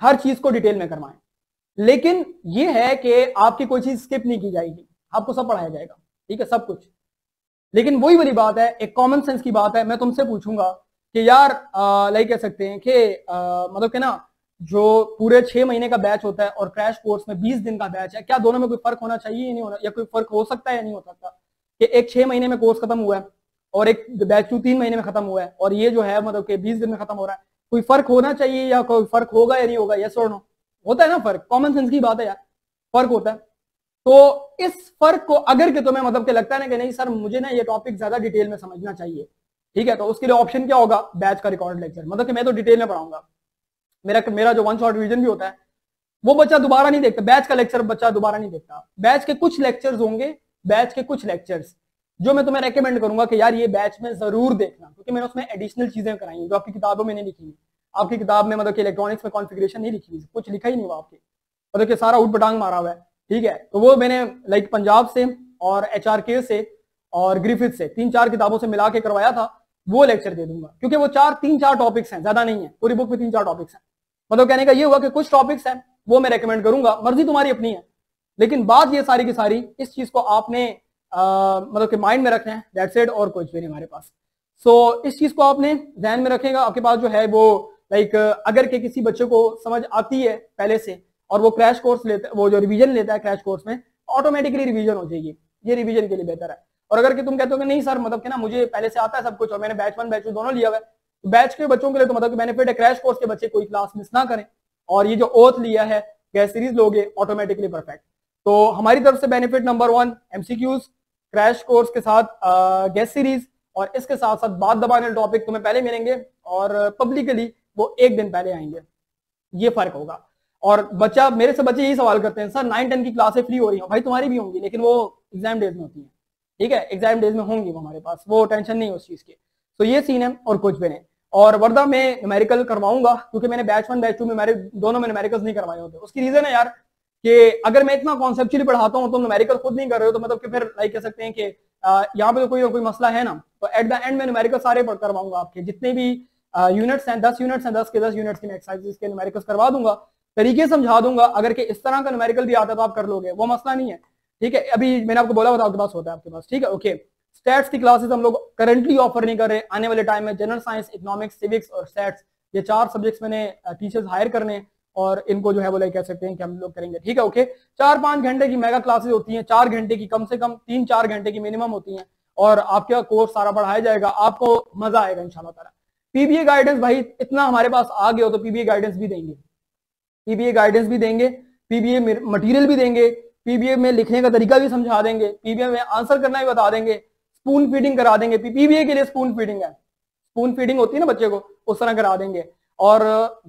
Speaker 1: हर चीज को डिटेल में करवाएं। लेकिन ये है कि आपकी कोई चीज स्किप नहीं की जाएगी, आपको सब पढ़ाया जाएगा, ठीक है, सब कुछ। लेकिन वही वाली बात है, एक कॉमन सेंस की बात है। मैं तुमसे पूछूंगा कि यार लाइक कह सकते हैं कि मतलब कि ना जो पूरे 6 महीने का बैच होता है और क्रैश कोर्स में 20 दिन का बैच है, क्या दोनों में कोई फर्क होना चाहिए या नहीं होना, या कोई फर्क हो सकता है या नहीं हो सकता? कि एक 6 महीने में कोर्स खत्म हुआ है और एक बैच 2 3 महीने में खत्म हुआ है, और ये जो है मतलब कि 20 दिन में खत्म हो रहा है, कोई फर्क होना चाहिए या कोई फर्क होगा या नहीं होगा? यस और नो? होता है ना फर्क, कॉमन सेंस की बात है यार, फर्क होता है। तो इस फर्क को अगर के तुम्हें मतलब कि लगता है ना कि नहीं सर मुझे ना ये टॉपिक ज्यादा डिटेल में समझना चाहिए, ठीक है, तो उसके लिए ऑप्शन क्या होगा? बैच का रिकॉर्ड लेक्चर, मतलब कि मैं तो डिटेल में पढ़ाऊंगा। मेरा जो 1 शॉट रिवीजन भी होता है वो बच्चा दोबारा नहीं देखता, बैच का लेक्चर बच्चा दोबारा नहीं देखता। बैच के कुछ लेक्चर्स होंगे, बैच के कुछ लेक्चर्स जो मैं तुम्हें रेकमेंड करूंगा कि यार ये बैच में जरूर देखना, क्योंकि मैंने उसमें एडिशनल चीजें कराई हैं जो आपकी किताबों में नहीं लिखी हुई। आपकी किताब में मतलब कि इलेक्ट्रॉनिक्स में कॉन्फ़िगरेशन नहीं लिखी हुई, कुछ लिखा ही नहीं हुआ आपके, मतलब कि सारा उठ पटांग मारा हुआ है, ठीक है। तो वो मैंने लाइक पंजाब से और HRK से और ग्रिफिथ से 3-4 किताबों से मिला के करवाया था, वो लेक्चर दे दूंगा, क्योंकि वो 3-4 टॉपिक्स हैं, ज्यादा नहीं है, पूरी बुक में 3-4 टॉपिक्स हैं। मतलब कहने का ये हुआ कि कुछ टॉपिक्स हैं वो मैं रेकमेंड करूंगा, मर्जी तुम्हारी अपनी है, लेकिन बात ये सारी की सारी इस चीज को आपने मतलब कि माइंड में रखना है, दैट्स इट, और कुछ भी नहीं हमारे पास। सो इस चीज को आपने ध्यान में रखेगा। आपके पास जो है वो लाइक अगर के किसी बच्चे को समझ आती है पहले से और वो क्रैश कोर्स लेता है, वो जो रिवीजन लेता है क्रैश कोर्स में, ऑटोमेटिकली रिवीजन हो जाएगी, ये रिवीजन के लिए बेहतर है। और अगर कि तुम कहते हो कि नहीं सर मतलब कि ना मुझे पहले से आता है सब कुछ और मैंने बैच 1 बैच 2 दोनों लिया हुआ है, तो बैच के बच्चों के लिए तो मतलब बेनिफिट है, क्रैश कोर्स के बच्चे कोई क्लास मिस ना करें, और ये जो ओथ लिया है गैस सीरीज लोगे ऑटोमेटिकली परफेक्ट। तो हमारी तरफ से benefit number 1 MCQs, crash course के साथ गेस्ट सीरीज, और इसके साथ साथ बात दबाने वाले टॉपिक तुम्हें पहले मिलेंगे और पब्लिकली वो एक दिन पहले आएंगे। ये फर्क होगा। और बच्चा मेरे से बच्चे यही सवाल करते हैं, सर 9-10 की क्लासें फ्री हो रही हैं। भाई तुम्हारी भी होंगी, लेकिन वो एग्जाम डेज में होती है, ठीक है, एग्जाम डेज में होंगी वो हमारे पास, वो टेंशन नहीं है उस चीज की। तो ये सीन है और कुछ भी नहीं। और वर्दा मैं न्यूमेरिकल करवाऊंगा, क्योंकि मैंने बैच 1 बैच 2 में मेरे दोनों में न्यूमेरिकल्स नहीं करवाए होते। उसकी रीजन है यार कि अगर मैं इतना कॉन्सेप्चुअली पढ़ाता हूँ, तुम न्यूमेरिकल खुद नहीं कर रहे हो, तो मतलब कि फिर लाइक कह सकते हैं कि यहाँ पे तो कोई मसला है ना। तो एट द एंड में न्यूमेरिकल सारे करवाऊंगा, आपके जितने भी यूनिट्स हैं, 10 यूनिट्स हैं, 10 के 10 यूनिट्स की मैं एक्सरसाइज के न्यूमेरिकल्स करवा दूंगा, तरीके समझा दूंगा। अगर कि इस तरह का न्यूमेरिकल भी आता है तो आप कर लोगे, वो मसला नहीं है, ठीक है। अभी मैंने आपको बोला, आपके पास होता है आपके पास, ठीक है, ओके। स्टैट्स की क्लासेस हम लोग करंटली ऑफर नहीं कर रहे, आने वाले टाइम में जनरल साइंस, इकोनॉमिक्स, सिविक्स और स्टैट्स, ये 4 सब्जेक्ट्स मैंने टीचर्स हायर करने, और इनको जो है वो लाइक कह सकते हैं कि हम लोग करेंगे, ठीक है, ओके। 4-5 घंटे की मेगा क्लासेस होती हैं, 4 घंटे की कम से कम, 3-4 घंटे की मिनिमम होती हैं, और आपका कोर्स सारा पढ़ाया जाएगा, आपको मजा आएगा इंशाल्लाह ताला। पीबीए गाइडेंस, भाई इतना हमारे पास आ गया हो तो पीबीए गाइडेंस भी देंगे, पीबीए गाइडेंस भी देंगे, पीबीए मटेरियल भी देंगे, पीबीए में लिखने का तरीका भी समझा देंगे, पीबीए में आंसर करना भी बता देंगे, स्पून फीडिंग करा देंगे। पीबीए के लिए स्पून फीडिंग है, स्पून फीडिंग होती है ना बच्चे को, उस तरह करा देंगे। और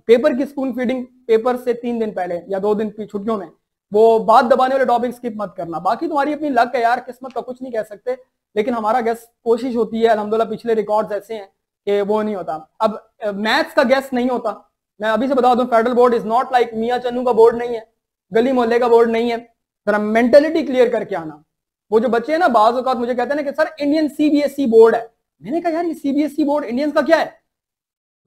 Speaker 1: पेपर की स्पून फीडिंग पेपर से 3 दिन पहले या 2 दिन की छुट्टियों में, वो बात दबाने वाले टॉपिक स्किप मत करना। बाकी तुम्हारी अपनी लक है यार, किस्मत का कुछ नहीं कह सकते, लेकिन हमारा गैस कोशिश होती है, अल्हम्दुलिल्लाह पिछले रिकॉर्ड्स ऐसे हैं कि वो नहीं होता। अब मैथ्स का गैस नहीं होता, मैं अभी से बता दूं, federal board is not like Mian Channu का बोर्ड नहीं है, गली मोहल्ले का बोर्ड नहीं है। जरा मेंटेलिटी क्लियर करके आना। वो जो बच्चे हैं ना, बाज़ औक़ात मुझे कहते हैं ना कि सर इंडियन सीबीएसई बोर्ड है। मैंने कहा यार ये सीबीएसई बोर्ड इंडियंस का क्या है?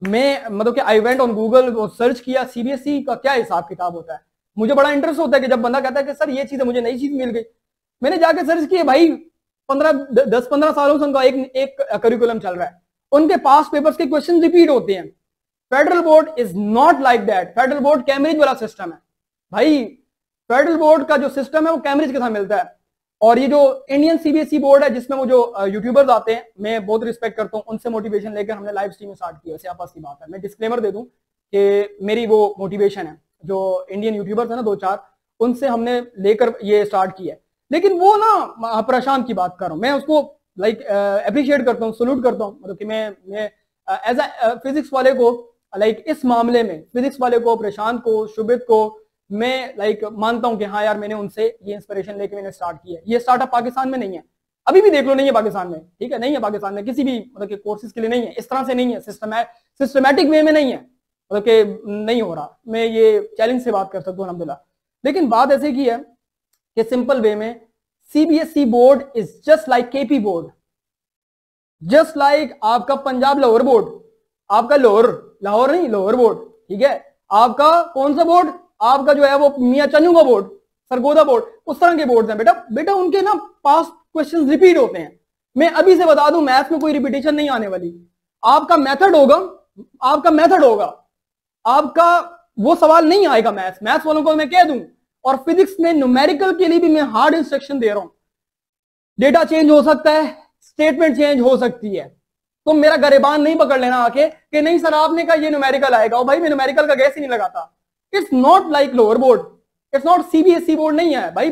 Speaker 1: मैं मतलब कि I went on Google, search किया सीबीएसई का क्या हिसाब किताब होता है। मुझे बड़ा इंटरेस्ट होता है कि जब बंदा कहता है कि सर ये चीज है, मुझे नई चीज मिल गई। मैंने जाके सर्च किया, भाई 10-15 सालों से उनका एक करिकुलम चल रहा है, उनके पास पेपर्स के क्वेश्चन रिपीट होते हैं। Federal board is not like that. Federal board Cambridge वाला सिस्टम है भाई, फेडरल बोर्ड का जो सिस्टम है वो कैम्ब्रिज के साथ मिलता है। और ये जो इंडियन सीबीएसई बोर्ड है, जिसमें वो जो यूट्यूबर्स आते हैं, मैं बहुत रिस्पेक्ट करता हूँ, उनसे मोटिवेशन लेकर हमने लाइव स्ट्रीम स्टार्ट की। वैसे आपस की बात है, मैं डिस्क्लेमर दे दूं कि मेरी वो मोटिवेशन है, जो इंडियन यूट्यूबर्स है ना 2-4, उनसे हमने लेकर ये स्टार्ट किया है। लेकिन वो ना प्रशांत की बात कर रहा हूँ मैं, उसको लाइक अप्रिशिएट करता हूँ, सल्यूट करता हूँ। मतलब कि मैं एज अ फिजिक्स वाले को, लाइक इस मामले में फिजिक्स वाले को, प्रशांत को, शुभित को मैं लाइक मानता हूं कि हाँ यार मैंने उनसे ये इंस्पिरेशन लेके मैंने स्टार्ट किया है। ये स्टार्टअप पाकिस्तान में नहीं है, अभी भी देख लो, नहीं है पाकिस्तान में, ठीक है, नहीं है पाकिस्तान में, किसी भी मतलब के कोर्सेज के लिए नहीं है, इस तरह से नहीं है, सिस्टमैटिक वे में नहीं है, मतलब कि नहीं हो रहा। मैं ये चैलेंज से बात कर सकता हूँ अल्हम्दुलिल्लाह। लेकिन बात ऐसे की है कि सिंपल वे में CBSE board is just like KP board, just like आपका पंजाब लाहौर बोर्ड, आपका लाहौर नहीं, लाहौर बोर्ड, ठीक है, आपका कौन सा बोर्ड, आपका जो है वो मियां चन्नू का बोर्ड, सरगोदा बोर्ड, उस तरह के बोर्ड हैं बेटा उनके ना पास क्वेश्चंस रिपीट होते हैं। मैं अभी से बता दूं, मैथ्स में कोई रिपीटेशन नहीं आने वाली। आपका मेथड होगा, आपका वो सवाल नहीं आएगा। मैथ्स वालों को मैं कह दूं, और फिजिक्स में न्यूमेरिकल के लिए भी मैं हार्ड इंस्ट्रक्शन दे रहा हूं। डेटा चेंज हो सकता है, स्टेटमेंट चेंज हो सकती है, तो मेरा गरेबान नहीं पकड़ लेना आके कि नहीं सर आपने कहा ये न्यूमेरिकल आएगा। और भाई मैं न्यूमेरिकल का गैस ही नहीं लगाता। It's not like lower board, it's not CBSE board नहीं है भाई,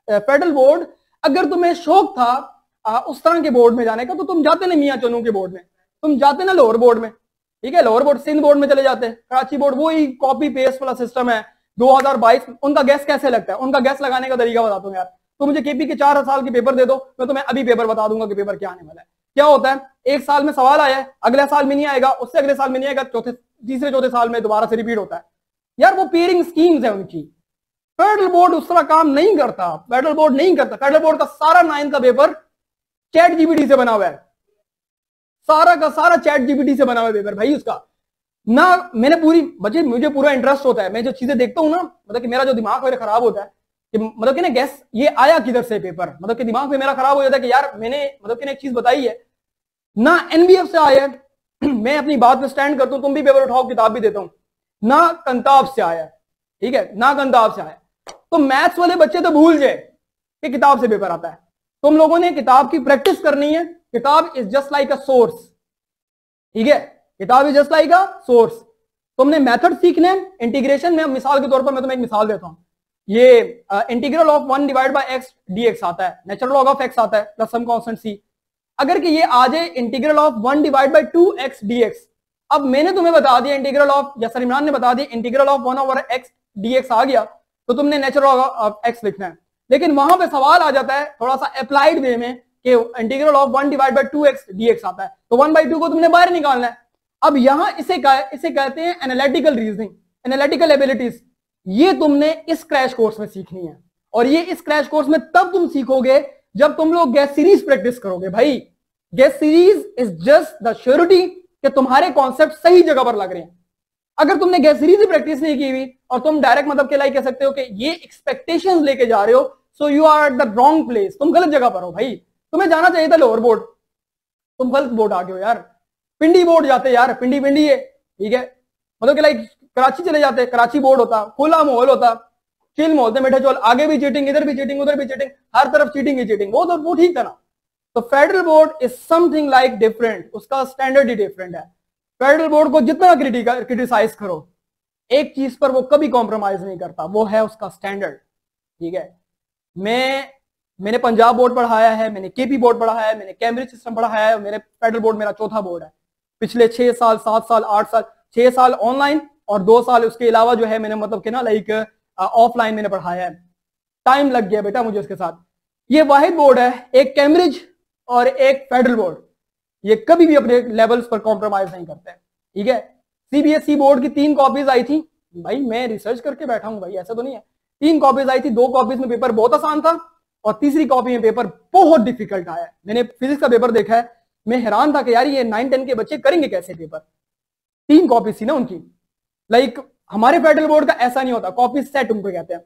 Speaker 1: फेडरल बोर्ड। अगर तुम्हें शौक था उस तरह के बोर्ड में जाने का, तो तुम जाते ना मियां चन्नू के बोर्ड में, तुम जाते ना लोअर बोर्ड में, ठीक है, लोअर बोर्ड सिंध बोर्ड में चले जाते। कराची बोर्ड वही कॉपी पेस्ट वाला सिस्टम है। 2022 उनका गैस कैसे लगता है, उनका गैस लगाने का तरीका बताता हूँ यार। तो मुझे केपी के 4 साल के पेपर दे दो, मैं तुम्हें अभी पेपर बता दूंगा कि पेपर क्या आने वाला है। क्या होता है, एक साल में सवाल आया है, अगले साल में नहीं आएगा, उससे अगले साल में नहीं आएगा, तीसरे चौथे साल में दोबारा से रिपीट होता है यार। वो पेयरिंग स्कीम्स है उनकी। फेडरल बोर्ड उस तरह काम नहीं करता, फेडरल बोर्ड का सारा 9 का पेपर चैट जीपीटी से बना हुआ है, सारा का सारा चैट जीपीटी से बना हुआ है पेपर भाई उसका ना। मैंने मुझे पूरा इंटरेस्ट होता है, मैं जो चीजें देखता हूँ ना, मतलब कि मेरा जो दिमाग मेरा खराब होता है कि मतलब कि ना गैस ये आया किधर से पेपर, मतलब कि दिमाग में मेरा खराब हो जाता है कि यार मैंने मतलब कि एक चीज बताई है ना, एनबीएफ से आया है। मैं अपनी बात पे स्टैंड करता हूँ, तुम भी पेपर उठाओ, किताब भी देता हूँ ना, कंताब से आया, ठीक है ना, कंताब से आया। तो मैथ्स वाले बच्चे तो भूल जाए कि किताब से पेपर आता है। तुम लोगों ने किताब की प्रैक्टिस करनी है। किताब is just like a source, ठीक है, किताब is just like a source. तुमने मेथड सीखने, इंटीग्रेशन में, मिसाल के तौर पर मैं तुम्हें एक मिसाल देता हूं। ये integral of 1 divide by x dx आता है, नेचुरल लॉग ऑफ एक्स आता है प्लस सम कांस्टेंट c। अगर कि ये आ जाए integral of 1 divide by 2x dx, अब मैंने तुम्हें बता दिया इंटीग्रल ऑफ, या सर इमरान ने बता दिया integral of 1 over x dx आ गया, तो तुमने नेचुरल लॉग ऑफ x लिखना है। लेकिन वहां पे सवाल आ जाता है थोड़ा सा अप्लाइड वे में कि integral of 1 divide by 2x dx आता है, तो 1/2 को तुमने बाहर निकालना है। अब यहां इसे कहते हैं एनालिटिकल रीजनिंग, एनालिटिकल एबिलिटीज। ये तुमने इस क्रैश कोर्स में सीखनी है, और ये इस क्रैश कोर्स में तब तुम सीखोगे जब तुम लोग गैस सीरीज प्रैक्टिस करोगे। भाई gas series is just the surety कि तुम्हारे कॉन्सेप्ट सही जगह पर लग रहे हैं। अगर तुमने गैस सीरीज ही प्रैक्टिस नहीं की हुई और तुम डायरेक्ट मतलब के लाइक कह सकते हो कि ये एक्सपेक्टेशंस लेके जा रहे हो, so you are at the wrong place, तुम गलत जगह पर हो। भाई तुम्हें जाना चाहिए था लोअर बोर्ड, तुम गलत बोर्ड आ गए हो यार। पिंडी बोर्ड जाते यार, पिंडी पिंडी है, ठीक है, मतलब कि लाइक कराची चले जाते, कराची बोर्ड होता, खुला माहौल होता, चिल माहौल थे, मीठे चौल, आगे भी चीटिंग, इधर भी चीटिंग, उधर भी चीटिंग, हर तरफ चीटिंग ही चीटिंग, वो ठीक था ना। तो federal board is something like different, उसका स्टैंडर्ड ही डिफरेंट है। फेडरल बोर्ड को जितना क्रिटिसाइज करो, एक चीज पर वो कभी कॉम्प्रोमाइज नहीं करता, वो है उसका स्टैंडर्ड, ठीक है। मैंने पंजाब बोर्ड पढ़ाया है, मैंने केपी बोर्ड पढ़ाया है, मैंने कैम्ब्रिज सिस्टम पढ़ाया है, मेरे फेडरल बोर्ड मेरा चौथा बोर्ड है। पिछले 6 साल 7 साल 8 साल 6 साल ऑनलाइन और 2 साल उसके अलावा जो है मैंने मतलब कि ना लाइक ऑफलाइन मैंने पढ़ाया है। टाइम लग गया बेटा मुझे उसके साथ। ये वाहिद बोर्ड है, एक कैम्ब्रिज और एक फेडरल बोर्ड, ये कभी भी अपने लेवल्स पर कॉम्प्रोमाइज नहीं करते, ठीक है। सीबीएसई बोर्ड की 3 कॉपीज आई थी, भाई मैं रिसर्च करके बैठा हूं भाई, ऐसा तो नहीं है। 3 कॉपीज आई थी, 2 कॉपीज में पेपर बहुत आसान था और तीसरी कॉपी में पेपर बहुत डिफिकल्ट आया। मैंने फिजिक्स का पेपर देखा है, मैं हैरान था कि यार ये 9-10 के बच्चे करेंगे कैसे पेपर। 3 कॉपी थी ना उनकी। लाइक हमारे फेडरल बोर्ड का ऐसा नहीं होता, कॉपी सेट उनको कहते हैं।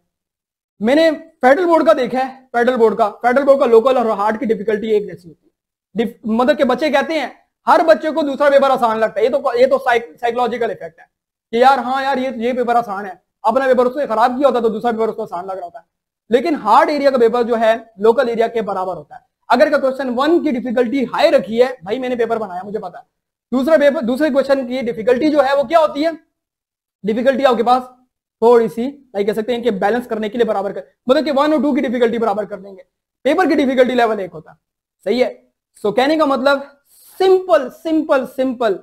Speaker 1: मैंने फेडरल बोर्ड का देखा है, फेडरल बोर्ड का लोकल और हार्ड की डिफिकल्टी एक जैसी होती है। मतलब के बच्चे कहते हैं हर बच्चे को दूसरा पेपर आसान लगता है। ये तो साइकोलॉजिकल इफेक्ट है कि यार हाँ यार ये पेपर आसान है, अपना पेपर उसने खराब किया होता तो दूसरा पेपर उसको आसान लग रहा होता है। लेकिन हार्ड एरिया का पेपर जो है लोकल एरिया के बराबर होता है। अगर का क्वेश्चन 1 की डिफिकल्टी हाई रखी है, भाई मैंने पेपर बनाया मुझे पता है, दूसरे क्वेश्चन की डिफिकल्टी जो है वो क्या होती है, डिफिकल्टी आपके पास थोड़ी सी लाइक कह सकते हैं कि बैलेंस करने के लिए बराबर कर, मतलब कि 1 और 2 की डिफिकल्टी बराबर कर देंगे, पेपर की डिफिकल्टी लेवल 1 होता है, सही है। सो कहने का मतलब सिंपल सिंपल सिंपल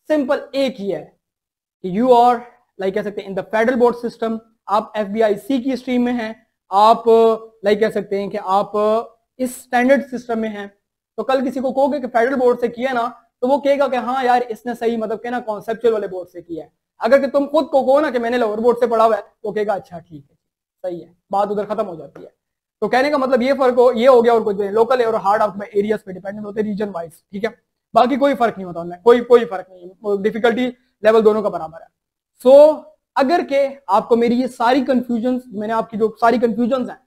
Speaker 1: सिंपल एक ही है कि यू आर लाइक कह सकते हैं in the federal board system, आप FBIC की स्ट्रीम में हैं, आप लाइक कह सकते हैं कि आप इस स्टैंडर्ड सिस्टम में हैं। तो कल किसी को कहोगे कि फेडरल बोर्ड से किया ना, तो वो कहेगा कि हाँ यार इसने सही मतलब के ना कॉन्सेप्चुअल वाले बोर्ड से किया है। अगर कि तुम खुद को कहो ना कि मैंने लोअर बोर्ड से पढ़ा हुआ है, तो कहेगा अच्छा ठीक है सही है, बात उधर खत्म हो जाती है। तो कहने का मतलब ये हो गया, और कुछ भी लोकल और हार्ड आप एरियाज पे डिपेंडेंट होते हैं, रीजन वाइज, ठीक है। बाकी कोई फर्क नहीं होता उनमें, कोई फर्क नहीं, डिफिकल्टी लेवल दोनों का बराबर है। सो अगर के आपको मेरी ये सारी कंफ्यूजन, मैंने आपकी जो सारी कंफ्यूजन हैं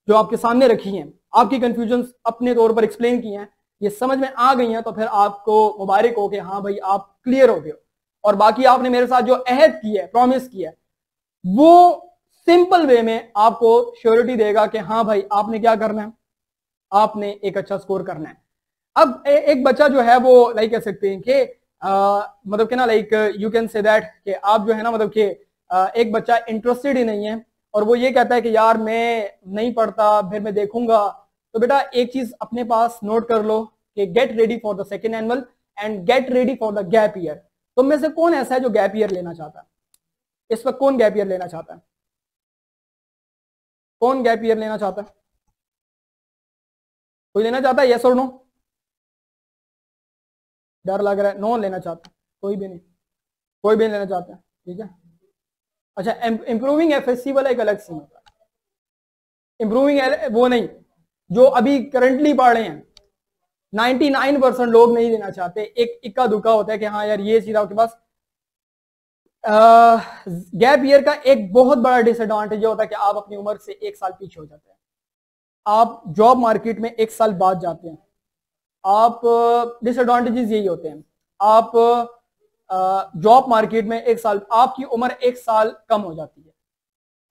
Speaker 1: जो आपके सामने रखी हैं, आपकी कंफ्यूजन अपने तौर पर एक्सप्लेन की हैं, ये समझ में आ गई हैं, तो फिर आपको मुबारक हो कि हाँ भाई आप क्लियर हो गए हो। और बाकी आपने मेरे साथ जो अहद की है, प्रॉमिस किया है, वो सिंपल वे में आपको श्योरिटी देगा कि हाँ भाई आपने क्या करना है, आपने एक अच्छा स्कोर करना है। अब एक बच्चा जो है वो लाइक कह सकते हैं कि मतलब कि ना like you can say that कि आप जो है ना मतलब कि एक बच्चा इंटरेस्टेड ही नहीं है और वो ये कहता है कि यार मैं नहीं पढ़ता, फिर मैं देखूंगा। तो बेटा एक चीज अपने पास नोट कर लो कि get ready for the second annual and get ready for the gap year. तुम में से कौन ऐसा है जो गैप ईयर लेना चाहता है? इस वक्त कौन गैप ईयर लेना चाहता है? कौन गैप ईयर लेना चाहता है? कोई लेना चाहता है? यस और नो? डर लग रहा है, नो लेना चाहता है? कोई भी नहीं, कोई भी नहीं लेना चाहता है, ठीक है। अच्छा, इंप्रूविंग FSC वाला एक अलग सीन होता है, इंप्रूविंग वो नहीं जो अभी करंटली पढ़ रहे हैं। 99% लोग नहीं लेना चाहते, एक इक्का दुक्का होता है कि हाँ यार ये चीज आपके पास। गैप ईयर का एक बहुत बड़ा डिसएडवांटेज होता है कि आप अपनी उम्र से 1 साल पीछे हो जाते हैं, आप जॉब मार्केट में 1 साल बाद जाते हैं। आप डिसएडवांटेजेस यही होते हैं, आप जॉब मार्केट में 1 साल, आपकी उम्र 1 साल कम हो जाती है।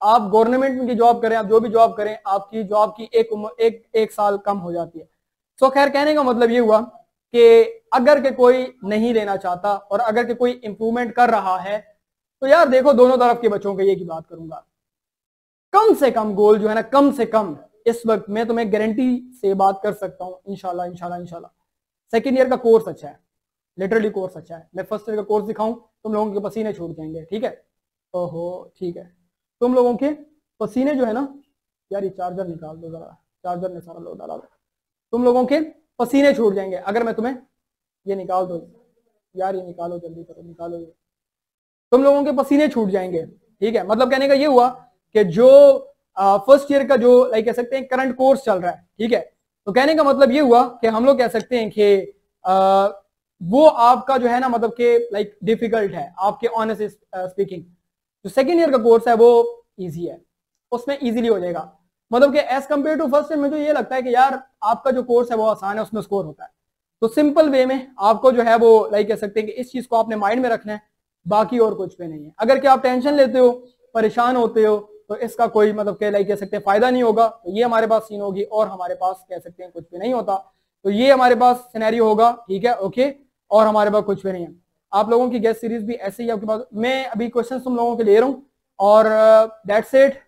Speaker 1: आप गवर्नमेंट की जॉब करें, आप जो भी जॉब करें, आपकी जॉब की एक साल कम हो जाती है। सो खैर कहने का मतलब ये हुआ कि अगर के कोई नहीं लेना चाहता और अगर के कोई इंप्रूवमेंट कर रहा है, तो यार देखो दोनों तरफ के बच्चों के ये की बात करूंगा। कम से कम गोल जो है ना, कम से कम इस वक्त मैं तुम्हें गारंटी से बात कर सकता हूँ, इंशाल्लाह इंशाल्लाह इंशाल्लाह सेकेंड ईयर का कोर्स अच्छा है, लिटरली कोर्स अच्छा है। मैं फर्स्ट ईयर का कोर्स दिखाऊं, तुम लोगों के पसीने छूट जाएंगे, ठीक है। ओहो ठीक है, तुम लोगों के पसीने जो है ना, यार ये चार्जर निकाल दो जरा, चार्जर ने सारा लोड डाला, तुम लोगों के पसीने छूट जाएंगे अगर मैं तुम्हें ये निकाल दो यार, ये निकालो जल्दी करो, निकालो ये, तुम लोगों के पसीने छूट जाएंगे, ठीक है। मतलब कहने का ये हुआ कि जो फर्स्ट ईयर का जो लाइक कह सकते हैं करंट कोर्स चल रहा है, ठीक है, तो कहने का मतलब ये हुआ कि हम लोग कह सकते हैं कि वो आपका जो है ना मतलब कि लाइक डिफिकल्ट है आपके ऑनेस्ट स्पीकिंग। जो सेकेंड ईयर का कोर्स है वो इजी है, उसमें इजीली हो जाएगा। मतलब कि as compare to first year में जो ये लगता है कि यार आपका जो कोर्स है वो आसान है, उसमें स्कोर होता है। तो सिंपल वे में आपको जो है वो लाइक कह सकते हैं कि इस चीज को आपने माइंड में रखना है, बाकी और कुछ भी नहीं है। अगर क्या आप टेंशन लेते हो, परेशान होते हो, तो इसका कोई मतलब के लाइक कह सकते हैं फायदा नहीं होगा। तो ये हमारे पास सीन होगी और हमारे पास कह सकते हैं कुछ भी नहीं होता। तो ये हमारे पास सिनेरियो होगा, ठीक है, ओके, और हमारे पास कुछ भी नहीं है। आप लोगों की गेस्ट सीरीज भी ऐसे ही आपके पास, मैं अभी क्वेश्चन तुम लोगों के ले रहा हूँ और दैट्स इट।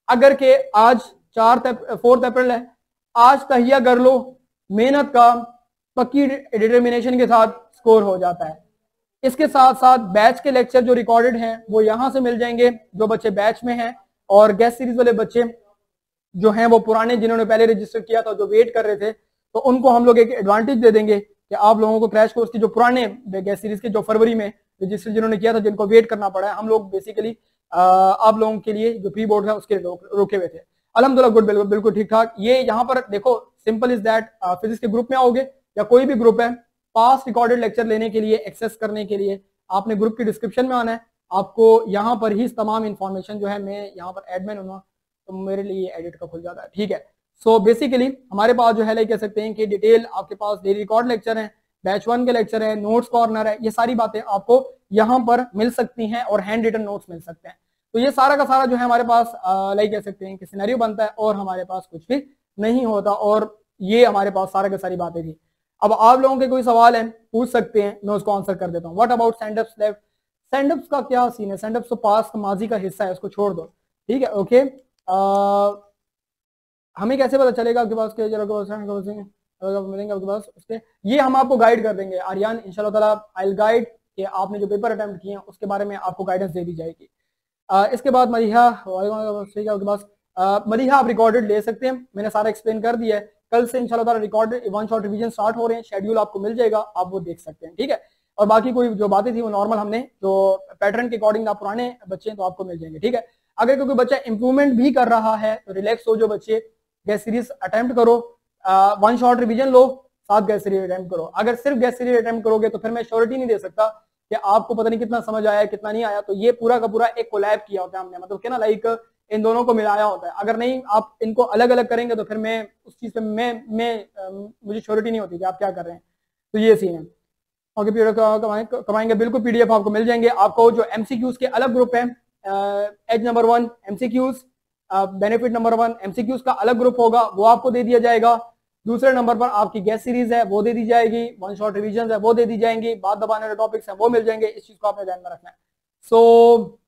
Speaker 1: अगर के आज 4 अप्रैल है, आज तहिया कर लो, मेहनत का पक्की डिटर्मिनेशन के साथ स्कोर हो जाता है। इसके साथ साथ बैच के लेक्चर जो रिकॉर्डेड हैं वो यहां से मिल जाएंगे, जो बच्चे बैच में हैं, और गेस्ट सीरीज वाले बच्चे जो हैं वो पुराने जिन्होंने पहले रजिस्टर किया था, जो वेट कर रहे थे, तो उनको हम लोग एक एडवांटेज दे देंगे कि आप लोगों को क्रैश कोर्स की जो पुराने गेस्ट सीरीज के जो फरवरी में रजिस्टर जिन्होंने किया था, जिनको वेट करना पड़ा है, हम लोग बेसिकली आप लोगों के लिए जो प्री बोर्ड है उसके रोके हुए थे। अल्हम्दुलिल्लाह गुड, बिल्कुल बिल्कुल ठीक ठाक। ये यहाँ पर देखो सिंपल इज दैट, फिजिक्स के ग्रुप में आओगे या कोई भी ग्रुप है, पास रिकॉर्डेड लेक्चर लेने के लिए, एक्सेस करने के लिए आपने ग्रुप की डिस्क्रिप्शन में आना है। आपको यहाँ पर ही तमाम इंफॉर्मेशन जो है, मैं यहाँ पर एडमिन हूँ तो मेरे लिए एडिट का खुल जाता है, ठीक है। सो बेसिकली हमारे पास जो है लाइक कह सकते हैं कि डिटेल आपके पास डेली रिकॉर्ड लेक्चर है, बैच 1 के लेक्चर है, नोट्स कॉर्नर है, ये सारी बातें आपको यहाँ पर मिल सकती हैं और हैंड रिटन नोट्स मिल सकते हैं। तो ये सारा का सारा जो है हमारे पास लाइक कह सकते हैं कि सिनेरियो बनता है और हमारे पास कुछ भी नहीं होता। और ये हमारे पास सारा का सारी बातें थी। अब आप लोगों के कोई सवाल है पूछ सकते हैं, मैं उसको आंसर कर देता हूँ। What about sendups left? Sendups का क्या सीन है? सेंडअप्स तो पास माजी का हिस्सा है, उसको छोड़ दो, ठीक है, ओके। हमें कैसे पता चलेगा आपके पास के मिलेंगे आपके पास उसके, ये हम आपको गाइड कर देंगे आर्यन इंशाल्लाह ताला। आई विल गाइड कि आपने जो पेपर अटेम्प्ट किए हैं उसके बारे में आपको गाइडेंस दे दी जाएगी। इसके बाद मदीहा, आपके पास मदीहा आप रिकॉर्डेड ले सकते हैं, मैंने सारा एक्सप्लेन कर दिया है। कल से इंशाल्लाह ताला रिकॉर्डेड 1 शॉट रिवीजन स्टार्ट हो रहे हैं, शेड्यूल आपको मिल जाएगा, आप वो देख सकते हैं, ठीक है। और बाकी कोई जो बातें थी वो नॉर्मल हमने जो पैटर्न के अकॉर्डिंग आप पुराने बच्चे हैं तो आपको मिल जाएंगे, ठीक है। अगर कोई बच्चा इंप्रूवमेंट भी कर रहा है तो रिलैक्स हो, जो बच्चे गेस्ट सीरीज अटेम्प्ट करो, 1 शॉट रिवीजन लो, 7 गेस्ट सीरीज अटेम्प्ट करो। अगर सिर्फ गेस्ट सीरीज अटेम्प्ट करोगे तो फिर मैं श्योरिटी नहीं दे सकता कि आपको पता नहीं कितना समझ आया कितना नहीं आया। तो ये पूरा का पूरा एक कोलैब किया होता है हमने, मतलब कि ना लाइक इन दोनों को मिलाया होता है। अगर नहीं आप इनको अलग अलग करेंगे तो फिर मैं उस चीज पे मुझे श्योरिटी नहीं होती कि आप क्या कर रहे हैं। तो ये सीन है। ओके, पीडीएफ कमाएंगे, बिल्कुल पीडीएफ आपको मिल जाएंगे। आपको जो एमसीक्यूज के अलग ग्रुप है, as number 1 MCQs, benefit number 1 MCQs का अलग ग्रुप होगा, वो आपको दे दिया जाएगा। दूसरे नंबर पर आपकी गेस्ट सीरीज है वो दे दी जाएगी, 1 शॉट रिवीजन है वो दे दी जाएंगी, बात दबाने वाले टॉपिक्स हैं वो मिल जाएंगे। इस चीज को आपने ध्यान में रखना है। सो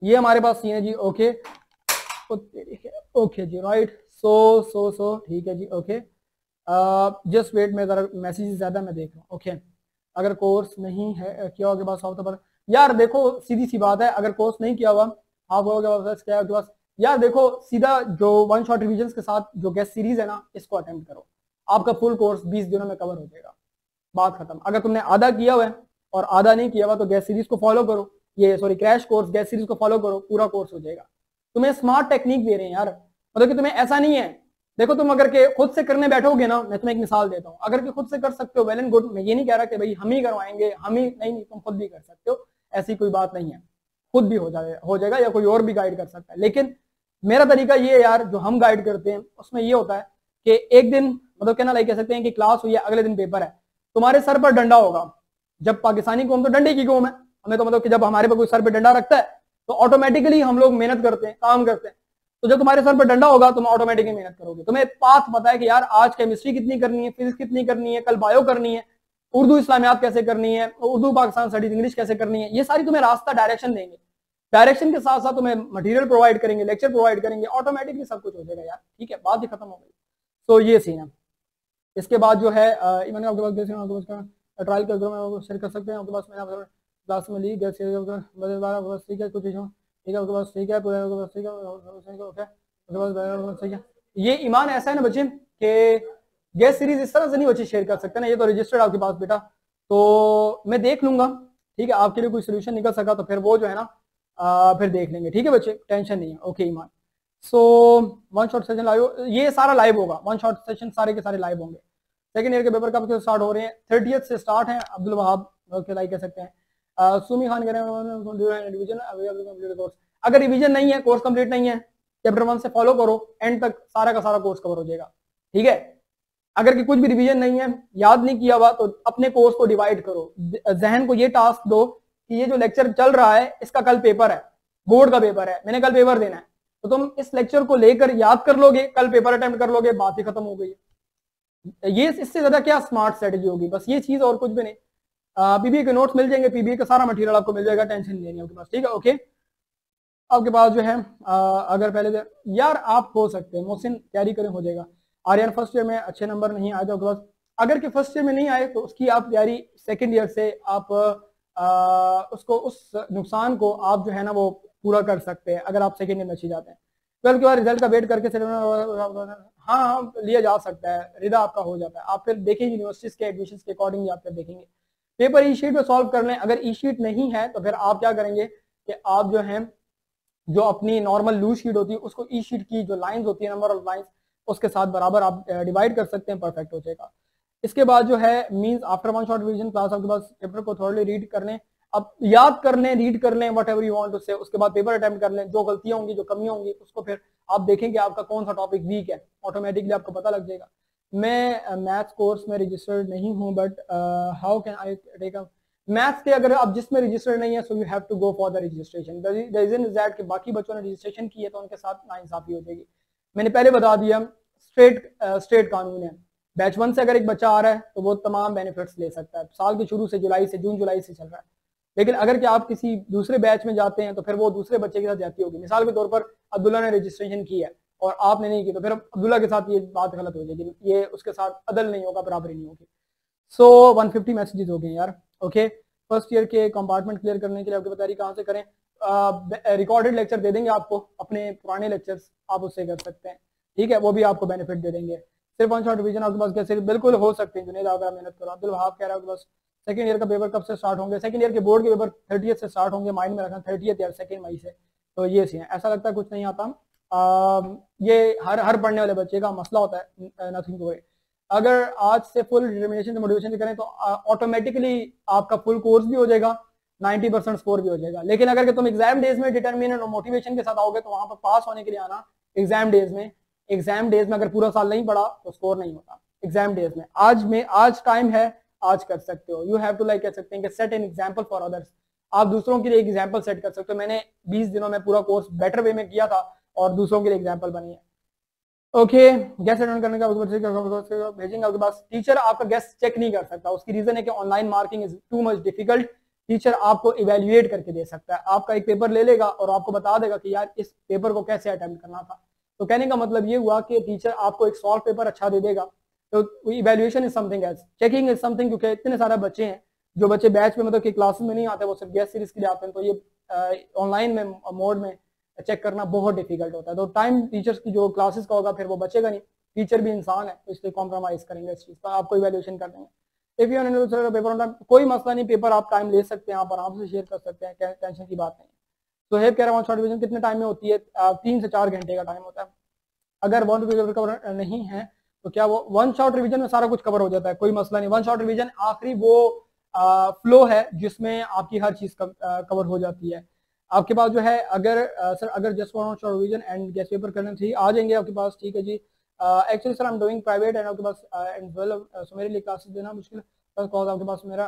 Speaker 1: ये हमारे पास सीन है जी, ओके ओके जी, राइट। सो ठीक है जी, ओके। जस्ट वेट, में जरा मैसेज ज्यादा मैं देख रहा हूँ, ओके। अगर कोर्स नहीं है क्या होगा पास ऑफ पर, यार देखो सीधी सी बात है, अगर कोर्स नहीं किया हुआ आप क्या है पास, यार देखो सीधा जो 1 शॉट रिवीजन के साथ जो गेस्ट सीरीज है ना, इसको अटेम्प्ट करो, आपका फुल कोर्स 20 दिनों में कवर हो जाएगा, बात खत्म। अगर तुमने आधा किया हुआ है और आधा नहीं किया हुआ तो गेस्ट सीरीज को फॉलो करो, ये sorry crash course guest series को फॉलो करो, पूरा कोर्स हो जाएगा। तुम्हें स्मार्ट टेक्निक दे रहे हैं यार, मतलब कि तुम्हें ऐसा नहीं है, देखो तुम अगर के खुद से करने बैठोगे ना, मैं तुम्हें एक मिसाल देता हूँ, अगर के खुद से कर सकते हो वेल एंड गुड, मैं ये नहीं कह रहा कि भाई हम ही करवाएंगे, हम ही नहीं, तुम खुद भी कर सकते हो, ऐसी कोई बात नहीं है, खुद भी हो जाएगा या कोई और भी गाइड कर सकता है। लेकिन मेरा तरीका ये है यार, जो हम गाइड करते हैं उसमें ये होता है कि एक दिन मतलब कहना लाइक कह सकते हैं कि क्लास हुई है, अगले दिन पेपर है, तुम्हारे सर पर डंडा होगा। जब पाकिस्तानी कौम तो डंडे की कौम है, हमें तो मतलब कि जब हमारे पर कोई सर पर डंडा रखता है तो ऑटोमेटिकली हम लोग मेहनत करते हैं, काम करते हैं। तो जब तुम्हारे सर पर डंडा होगा तुम ऑटोमेटिकली मेहनत करोगे, तुम्हें पाथ पता है कि यार आज केमिस्ट्री कितनी करनी है, फिजिक्स कितनी करनी है, कल बायो करनी है, उर्दू इस्लामियात कैसे करनी है, उर्दू पाकिस्तान स्टडीज इंग्लिश कैसे करनी है, ये सारी तुम्हें रास्ता डायरेक्शन देंगे। डायरेक्शन के साथ साथ तुम्हें मटेरियल प्रोवाइड करेंगे, लेक्चर प्रोवाइड करेंगे, ऑटोमेटिकली सब कुछ हो जाएगा यार, ठीक है, बात ही खत्म हो गई। तो ये सीन है। इसके बाद जो है मैंने आपके पास ट्रायल कर शेयर कर सकते हैं आपके पास, मैंने क्लास में ली गैस, ठीक है, कुछ ठीक है आपके पास, ठीक है पूरा ठीक है, ओके ठीक है। ये ईमान ऐसा है ना बच्चे कि गैस सीरीज इस तरह से नहीं बच्चे शेयर कर सकते ना, ये तो रजिस्टर्ड आपके पास बेटा, तो मैं देख लूंगा, ठीक है, आपके लिए कोई सोल्यूशन निकल सका तो फिर वो जो है ना फिर देख लेंगे, ठीक है बच्चे, टेंशन नहीं है, okay Iman. So one shot session live, ये सारा लाइव होगा, वन शॉट सेशन सारे के सारे लाइव होंगे। सेकंड ईयर के पेपर कब से स्टार्ट हो रहे हैं? 30th से स्टार्ट है, अब्दुल वहाब ओके लाइक कह सकते हैं। सुमी खान कह रहे हैं रिवीजन, अगर रिवीजन नहीं है, कोर्स कंप्लीट नहीं है, चैप्टर 1 से फॉलो करो, एंड तक सारा का सारा कोर्स कवर हो जाएगा, ठीक है। अगर कि कुछ भी रिवीजन नहीं है, याद नहीं किया हुआ, तो अपने कोर्स को डिवाइड करो, जहन को ये टास्क दो कि ये जो लेक्चर चल रहा है इसका कल पेपर है, बोर्ड का पेपर है, मैंने कल पेपर देना है, तो तुम इस लेक्चर को लेकर याद कर लोगे, कल पेपर अटेम्प्ट कर लोगे, बात ही खत्म हो गई। ये इससे ज्यादा क्या स्मार्ट स्ट्रेटेजी होगी, बस ये चीज और कुछ भी नहीं। पीबीए के नोट्स मिल जाएंगे, पीबीए का सारा मटेरियल आपको मिल जाएगा, टेंशन नहीं लेनी आपके पास, ठीक है ओके। आपके पास जो है अगर पहले यार आप हो सकते हैं मोहसिन तैयारी करें, हो जाएगा। आर्यन फर्स्ट ईयर में अच्छे नंबर नहीं आए तो आपके पास, अगर कि फर्स्ट ईयर में नहीं आए तो उसकी आप तैयारी सेकंड ईयर से आप उसको, उस नुकसान को आप जो है ना वो पूरा कर सकते हैं अगर आप सेकंड ईयर में अच्छी जाते हैं। 12 के बाद रिजल्ट का वेट करके हाँ लिया जा सकता है, रिदा आपका हो जाता है, आप फिर देखेंगे यूनिवर्सिटीज के एडमिशन के अकॉर्डिंग आप फिर देखेंगे। पेपर ई शीट पे सॉल्व कर लें, अगर ई शीट नहीं है तो फिर आप क्या करेंगे कि आप जो है जो अपनी नॉर्मल लूज शीट होती है उसको ई शीट की जो लाइंस होती है, नंबर ऑफ लाइंस, उसके साथ बराबर आप डिवाइड कर सकते हैं, परफेक्ट हो जाएगा। इसके बाद जो है means after one shot revision class आपके पास पेपर को थोड़ी रीड कर लें, अब याद कर लें, रीड कर लें वट एवर यू वांट उससे, उसके बाद पेपर अटेम्प्ट कर लें, जो गलतियां होंगी जो कमियां होंगी उसको फिर आप देखेंगे आपका कौन सा टॉपिक वीक है, ऑटोमेटिकली आपको पता लग जाएगा। मैं मैथ्स कोर्स में रजिस्टर्ड नहीं हूँ, but how can I take a maths के, अगर आप जिसमें रजिस्टर्ड नहीं है so you have to go for the registration. The reason is that कि बाकी बच्चों ने रजिस्ट्रेशन की है तो उनके साथ नाइंसाफी हो जाएगी। मैंने पहले बता दिया, स्ट्रेट कानून है, बैच 1 से अगर एक बच्चा आ रहा है तो वो तमाम बेनिफिट्स ले सकता है, साल के शुरू से जुलाई से, जून जुलाई से चल रहा है। लेकिन अगर कि आप किसी दूसरे बैच में जाते हैं तो फिर वो दूसरे बच्चे के साथ जाती होगी, मिसाल के तौर पर अब्दुल्ला ने रजिस्ट्रेशन की है और आपने नहीं की, तो फिर अब्दुल्ला के साथ ये बात गलत हो जाएगी, ये उसके साथ अदल नहीं होगा, बराबरी नहीं होगी। सो 150 मैसेजेस हो गए यार, ओके। फर्स्ट ईयर के कंपार्टमेंट क्लियर करने के लिए आपकी बताइए कहाँ से करें? रिकॉर्डेड लेक्चर दे देंगे आपको, अपने पुराने लेक्चर्स आप उससे कर सकते हैं, ठीक है, वो भी आपको बेनिफिट दे देंगे। सिर्फ वन शॉट रिवीजन आपके पास कैसे? बिल्कुल हो सकते हैं जुनेद, अगर मेहनत करो। अब्दुल वहाब कह रहा है बस सेकंड ईयर का पेपर कब से स्टार्ट होंगे? सेकंड ईयर के बोर्ड के पेपर 30th से स्टार्ट होंगे, माइंड में रखना 30th या 2 मई से। तो ये सीन है, ऐसा लगता है कुछ नहीं आता, ये हर पढ़ने वाले बच्चे का मसला होता है, नथिंग टू वरी। अगर आज से फुल डिटर्मिनेशन से मोटिवेशन से करें तो ऑटोमेटिकली आपका फुल कोर्स भी हो जाएगा, 90% स्कोर भी हो जाएगा। लेकिन अगर तुम एग्जाम डेज में डिटर्मिनेशन और मोटिवेशन के साथ आओगे तो वहां पर पास होने के लिए आना एग्जाम डेज में अगर पूरा साल नहीं पढ़ा तो स्कोर नहीं होता एग्जाम डेज में। आज टाइम है, आज कर सकते हो। यू हैव टू लाइक कह सकते हैं कि set an example for others, आप दूसरों के लिए एक एग्जांपल सेट कर सकते हो। मैंने 20 दिनों में पूरा कोर्स बेटर वे में किया था और दूसरों के लिए एग्जांपल बनी है, ओके। गैस अटेंड करने का भेजेंगे आपके पास, टीचर आपका गैस चेक नहीं कर सकता, उसकी रीजन है कि online marking is too much difficult. Teacher आपको इवेल्युएट करके दे सकता है, आपका एक पेपर ले लेगा और आपको बता देगा कि यार इस पेपर को कैसे अटेम्प्ट करना था। तो कहने का मतलब ये हुआ कि टीचर आपको एक सॉल्व पेपर अच्छा दे देगा। तो evaluation is something else, checking is something, क्योंकि इतने सारे बच्चे हैं जो बच्चे बैच में मतलब कि क्लासेस में नहीं आते, वो सिर्फ गैस सीरीज के लिए आते हैं, तो ये ऑनलाइन में मोड में चेक करना बहुत डिफिकल्ट होता है। तो टाइम टीचर्स की जो क्लासेस का होगा फिर वो बचेगा नहीं, टीचर भी इंसान है तो इसलिए कॉम्प्रोमाइज करेंगे इस चीज पर, आपको इवेल्युएशन कर देंगे। If you paper on time, कोई मसला नहीं, पेपर आप टाइम ले सकते हैं, आप आराम से शेयर कर सकते हैं, टेंशन की बात नहीं। तो हेब कह रहा हूँ शॉर्ट डिवीजन कितने टाइम में होती है? 3 से 4 घंटे का टाइम होता है। अगर वन पेपर कवर नहीं है तो क्या वो वन शॉट रिवीजन में सारा कुछ कवर हो जाता है? कोई मसला नहीं, वन शॉट रिवीजन आखिरी वो फ्लो है जिसमें आपकी हर चीज कवर हो जाती है। आपके पास जो है अगर सर अगर just one shot revision and guest paper करने थी आ जाएंगे आपके पास, ठीक है जी। Actually sir I am doing private and आपके पास एंड सो मेरे लिए क्लासेस देना मुश्किल बिकॉज आपके पास मेरा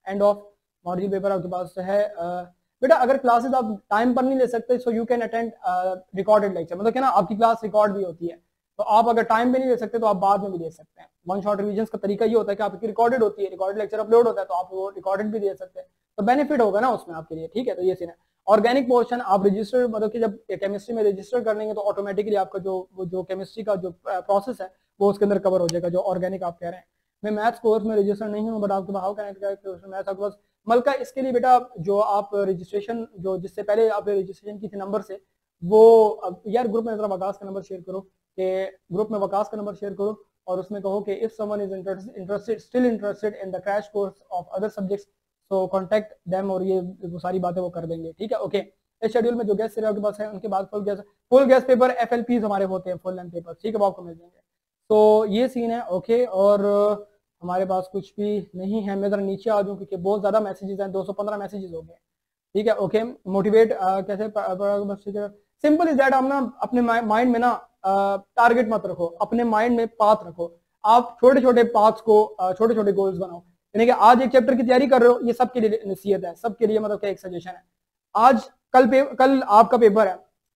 Speaker 1: एंड ऑफ मॉड्यूल पेपर आपके पास है। बेटा अगर क्लासेस आप टाइम पर नहीं ले सकते सो you can attend recorded lecture, मतलब क्या ना आपकी क्लास रिकॉर्ड भी होती है, तो आप अगर टाइम पे नहीं ले सकते तो आप बाद में भी दे सकते हैं। वन शॉट रिवीजन का तरीका ये होता है कि आपकी रिकॉर्डेड होती है, रिकॉर्डेड लेक्चर अपलोड होता है तो आप वो रिकॉर्डेड भी दे सकते हैं। तो बेनिफिट होगा ना उसमें आपके लिए, ठीक है। तो ये सीन है। ऑर्गेनिक पोर्शन आप रजिस्टर, मतलब कि जब केमिस्ट्री में रजिस्टर कर लेंगे तो ऑटोमेटिकली आपका जो केमिस्ट्री का जो प्रोसेस है वो उसके अंदर कवर हो जाएगा, जो ऑर्गेनिक आप कह रहे हैं। मैं मैथ्स कोर्स में रजिस्टर नहीं हूँ, बट आपके हाउ कैन मैथ्स आपके पास मलका, इसके लिए बेटा जो आप रजिस्ट्रेशन, जो जिससे पहले आपने रजिस्ट्रेशन की थी नंबर से, वो यार ग्रुप में जरा वकास का नंबर शेयर करो, कि ग्रुप में वकास का नंबर शेयर करो और उसमें कहो कि if someone is interested still interested in the crash course of other subjects so contact them, और ये वो सारी बातें वो कर देंगे, ठीक है। ओके, इस शेड्यूल में जो गेस्ट के पास है उनके बाद फुल गेस्ट पेपर FLPs हमारे होते हैं, फुल लेंथ पेपर, ठीक है, वो आपको मिल जाएंगे। तो ये सीन है। ओके, और हमारे पास कुछ भी नहीं है। मैं जरा नीचे आ जाऊँ क्योंकि बहुत ज्यादा मैसेजेस हैं, 215 मैसेजेस हो गए, ठीक है। ओके, मोटिवेट कैसे, सिंपल इज दैट। आप ना अपने माइंड में ना टारगेट मत रखो, अपने माइंड में पाथ रखो। आप छोटे छोटे पाथ्स को, छोटे छोटे गोल्स बनाओ। यानी कि आज एक चैप्टर की तैयारी कर रहे हो, ये सबके लिए नसीहत है, सबके लिए मतलब क्या एक सजेशन है। आज कल आपका पेपर है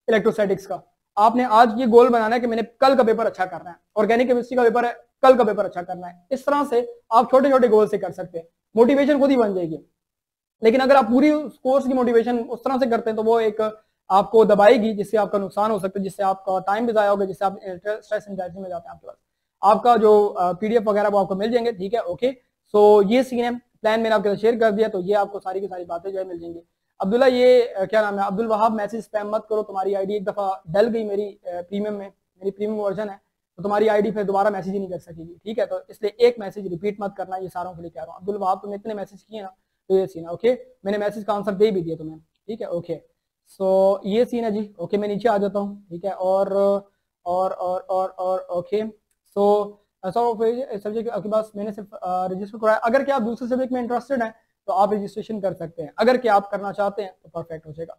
Speaker 1: इलेक्ट्रोस्टैटिक्स का, आपने आज ये गोल बनाना है कि मैंने कल का पेपर अच्छा करना है। ऑर्गेनिक केमिस्ट्री का पेपर है, कल का पेपर अच्छा करना है। इस तरह से आप छोटे छोटे गोल से कर सकते हैं, मोटिवेशन खुद ही बन जाएगी। लेकिन अगर आप पूरी कोर्स की मोटिवेशन उस तरह से करते हैं तो वो एक आपको दबाएगी, जिससे आपका नुकसान हो सकता है, जिससे आपका टाइम भी जाया होगा, जिससे आप स्ट्रेस एंजाइटी में जाते हैं। आपके पास आपका जो PDF वगैरह वो आपको मिल जाएंगे, ठीक है। ओके, सो ये सीन है, प्लान मैंने आपके साथ शेयर कर दिया, तो ये आपको सारी की सारी बातें जो है मिल जाएंगी। अब्दुल्ला, ये क्या नाम है, अब्दुल वहाब, मैसेज स्पैम मत करो, तुम्हारी आईडी एक दफा डल गई मेरी प्रीमियम में, मेरी प्रीमियम वर्जन है, तो तुम्हारी आईडी फिर दोबारा मैसेज ही नहीं कर सकेगी, ठीक है। तो इसलिए एक मैसेज रिपीट मत करना, ये सारों के लिए कह रहा हूँ। अब्दुल वहाब, तुमने इतने मैसेज किए ना, तो ये सीन है। ओके, मैंने मैसेज का आंसर दे भी दिया तुम्हें, ठीक है। ओके, सो ये सीन है जी। ओके, मैं नीचे आ जाता हूँ, ठीक है। और ओके, सो सब्जेक्ट आपके पास मैंने सिर्फ रजिस्टर कराया। अगर क्या आप दूसरे सब्जेक्ट में इंटरेस्टेड हैं तो आप रजिस्ट्रेशन कर सकते हैं, अगर क्या आप करना चाहते हैं तो परफेक्ट हो जाएगा।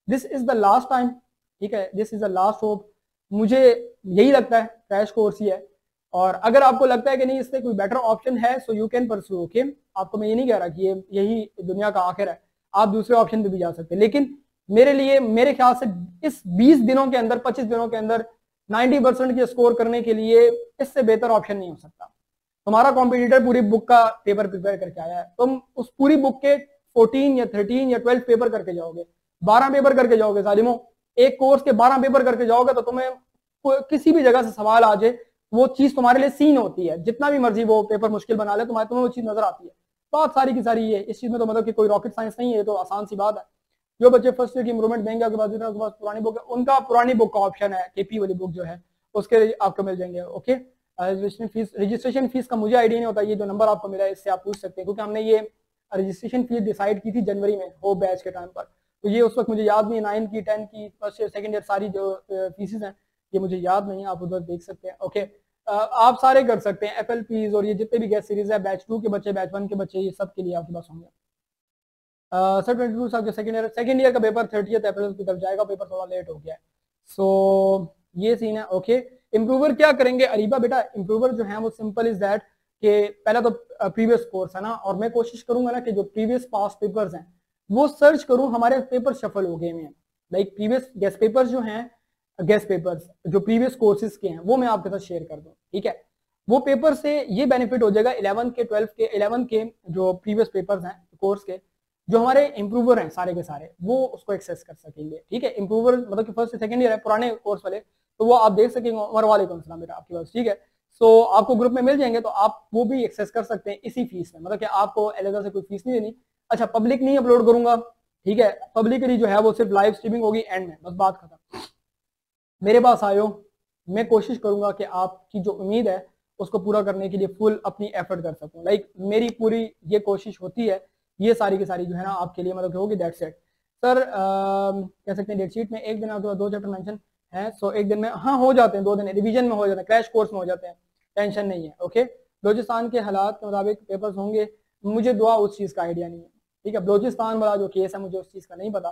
Speaker 1: This is the last time, ठीक है, this is the last hope. मुझे यही लगता है क्रैश कोर्स ही है, और अगर आपको लगता है कि नहीं इससे कोई बेटर ऑप्शन है so you can pursue. Okay, आपको मैं ये नहीं कह रहा कि ये यही दुनिया का आखिर है, आप दूसरे ऑप्शन पे भी जा सकते हैं, लेकिन मेरे लिए, मेरे ख्याल से इस 20 दिनों के अंदर, 25 दिनों के अंदर 90% की स्कोर करने के लिए इससे बेहतर ऑप्शन नहीं हो सकता। तुम्हारा कॉम्पिटिटर पूरी बुक का पेपर प्रिपेयर करके आया है, तुम उस पूरी बुक के 14 या 13 या 12 पेपर करके जाओगे, 12 पेपर करके जाओगे सालिमो, एक कोर्स के 12 पेपर करके जाओगे, तो तुम्हें किसी भी जगह से सवाल आ जाए, वो चीज तुम्हारे लिए सीन होती है, जितना भी मर्जी वो पेपर मुश्किल बना ले, तुम्हें वो चीज नजर आती है। बात सारी की सारी है इस चीज में, तो मतलब कि कोई रॉकेट साइंस नहीं है, तो आसान सी बात है। जो बच्चे फर्स्ट ईयर की इंप्रूवमेंट देंगे, आपके पास पुरानी बुक है, उनका पुरानी बुक का ऑप्शन है, KP वाली बुक जो है उसके आपको मिल जाएंगे। ओके, रजिस्ट्रेशन फीस का मुझे आइडिया नहीं होता, ये जो नंबर आपको मिला है इससे आप पूछ सकते हैं, क्योंकि हमने ये रजिस्ट्रेशन फीस डिसाइड की थी जनवरी में हो बैच के टाइम पर, तो ये उस वक्त मुझे याद नहीं, 9 की 10 की फर्स्ट ईयर सेकंड ईयर सारी जो फीसेस हैं ये मुझे याद नहीं है, आप उधर देख सकते हैं। ओके, आप सारे कर सकते हैं FLPs, और ये जितने भी गेस्ट सीरीज है, बैच 2 के बच्चे, बैच 1 के बच्चे, ये सब के लिए आपके पास होंगे। सर 22 साल के सेकंड ईयर का पेपर 30 अप्रैल की तरफ जाएगा, पेपर थोड़ा लेट हो गया है, सो ये सीन है। ओके, इम्प्रूवर क्या करेंगे अरीबा बेटा, इम्प्रूवर जो है वो सिंपल इज दैट कि पहला तो प्रीवियस कोर्स है ना, और मैं कोशिश करूंगा ना कि जो प्रीवियस पास्ट पेपर्स हैं वो सर्च करूं, हमारे पेपर शफल हो गए हैं, लाइक प्रीवियस गेस्ट पेपर्स जो हैं, गेस्ट पेपर्स जो प्रीवियस कोर्सेज के हैं वो मैं आपके साथ शेयर कर दूं, ठीक है। वो पेपर से ये बेनिफिट हो जाएगा 11 के 12 के 11 के जो प्रीवियस पेपर्स हैं कोर्स के, जो हमारे इंप्रूवर हैं सारे के सारे, वो उसको एक्सेस कर सकेंगे, ठीक है। इंप्रूवर मतलब कि फर्स्ट सेकंड ईयर है पुराने कोर्स वाले, तो वो आप देख सकेंगे। उमर वालेकुम सलाम बेटा, आपके पास, ठीक है। सो आपको ग्रुप में मिल जाएंगे, तो आप वो भी एक्सेस कर सकते हैं इसी फीस में, मतलब कि आपको अलग से कोई फीस नहीं देनी। अच्छा, पब्लिक नहीं अपलोड करूंगा, ठीक है, पब्लिकली जो है वो सिर्फ लाइव स्ट्रीमिंग होगी एंड में, बस बात खत्म। मेरे पास आयो, मैं कोशिश करूंगा कि आपकी जो उम्मीद है उसको पूरा करने के लिए फुल अपनी एफर्ट कर सकूं, लाइक मेरी पूरी ये कोशिश होती है, ये सारी की सारी जो है ना आपके लिए मतलब होगी। दैट्स इट सर, कह सकते हैं डेट शीट में एक दिन आपके पास 2 चैप्टर मेंशन है, सो एक दिन में हाँ हो जाते हैं, 2 दिन रिवीजन में हो जाते हैं, क्रैश कोर्स में हो जाते हैं, टेंशन नहीं है। ओके, बलोचिस्तान के हालात के मुताबिक पेपर्स होंगे, मुझे दुआ उस चीज़ का आइडिया नहीं है, ठीक है। बलोचिस्तान वाला जो केस है मुझे उस चीज़ का नहीं पता,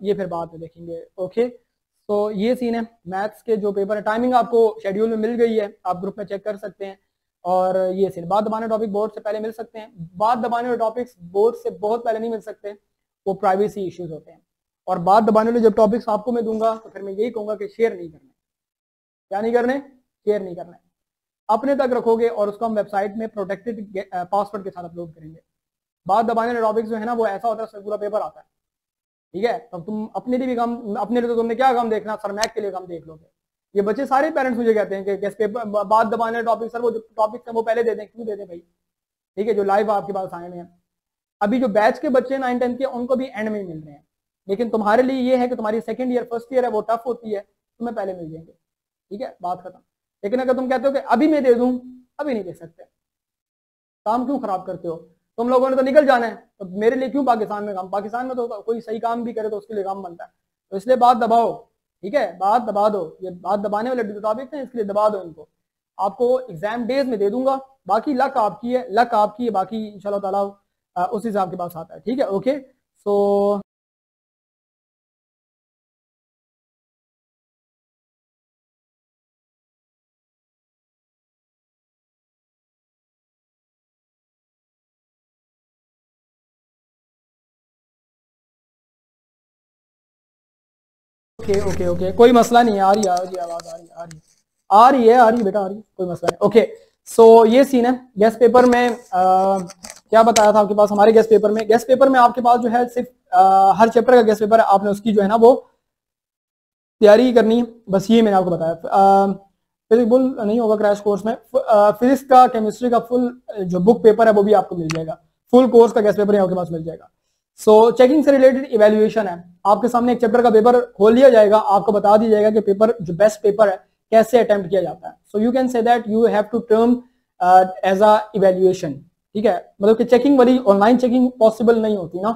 Speaker 1: ये फिर बाद में देखेंगे। ओके, तो ये सीन है मैथ्स के जो पेपर है, टाइमिंग आपको शेड्यूल में मिल गई है, आप ग्रुप में चेक कर सकते हैं। और ये सीन, बात दबाने टॉपिक बोर्ड से पहले मिल सकते हैं, बात दबाने वाले टॉपिक्स बोर्ड से बहुत पहले नहीं मिल सकते, वो प्राइवेसी इश्यूज होते हैं। और बात दबाने वाले जब टॉपिक्स आपको मैं दूंगा तो फिर मैं यही कहूंगा कि शेयर नहीं करने, क्या नहीं करने, शेयर नहीं करना है, अपने तक रखोगे और उसको हम वेबसाइट में प्रोटेक्टेड पासवर्ड के साथ अपलोड करेंगे। बात दबाने वाले टॉपिक्स जो है ना वो ऐसा होता है उसमें पूरा पेपर आता है, ठीक है। तब तुम अपने लिए भी काम, अपने लिए तो तुमने क्या काम देखना, सर मैथ के लिए काम देख लोगे। ये बच्चे सारे पेरेंट्स मुझे कहते हैं कि गेस्ट पेपर बात दबाने टॉपिक, सर वो जो टॉपिक्स है वो पहले दे दें, क्यों दे दें भाई, ठीक है, जो लाइव आपके पास आए हुए हैं। अभी जो बैच के बच्चे 9-10 के उनको भी एंड में मिल रहे हैं, लेकिन तुम्हारे लिए ये है कि तुम्हारी सेकंड ईयर फर्स्ट ईयर है वो टफ होती है, तुम्हें पहले मिल जाएंगे, ठीक है, बात खत्म। लेकिन अगर तुम कहते हो कि अभी मैं दे दूं, अभी नहीं दे सकते, काम क्यों खराब करते हो, तुम लोगों ने तो निकल जाना है, तो मेरे लिए क्यों पाकिस्तान में काम, पाकिस्तान में तो कोई सही काम भी करे तो उसके लिए काम बनता है, तो इसलिए बात दबाओ, ठीक है, बात दबा दो, ये बात दबाने वाले टॉपिक है इसलिए दबा दो इनको। आपको एग्जाम डेज में दे दूंगा, बाकी लक आपकी है, लक आपकी है, बाकी इंशाल्लाह ताला उस हिसाब के पास आता है, ठीक है, okay. So okay okay okay, कोई मसला नहीं है, आ रही है, आ रही है आवाज, आ रही है, आ रही है, आ रही है, आ रही है बेटा, आ रही है, कोई मसला नहीं। ओके, सो ये सीन है गेस्ट पेपर में। क्या बताया था आपके पास, हमारे गेस्ट पेपर में आपके पास जो है सिर्फ हर चैप्टर का गेस्ट पेपर है, आपने उसकी जो है ना वो तैयारी करनी है, बस ये मैंने आपको बताया। फिजिक्स बुल नहीं होगा क्रैश कोर्स में, फिजिक्स का, केमिस्ट्री का फुल जो बुक पेपर है वो भी आपको मिल जाएगा, फुल कोर्स का गेस्ट पेपर आपके पास मिल जाएगा। सो चेकिंग से रिलेटेड इवैल्यूएशन है, आपके सामने एक चैप्टर का पेपर खोल लिया जाएगा, आपको बता दिया जाएगा कि पेपर जो बेस्ट पेपर है कैसे अटेम्प्ट किया जाता है। So you can say that you have to term as a evaluation, ठीक है, मतलब कि चेकिंग वाली ऑनलाइन चेकिंग पॉसिबल नहीं होती ना,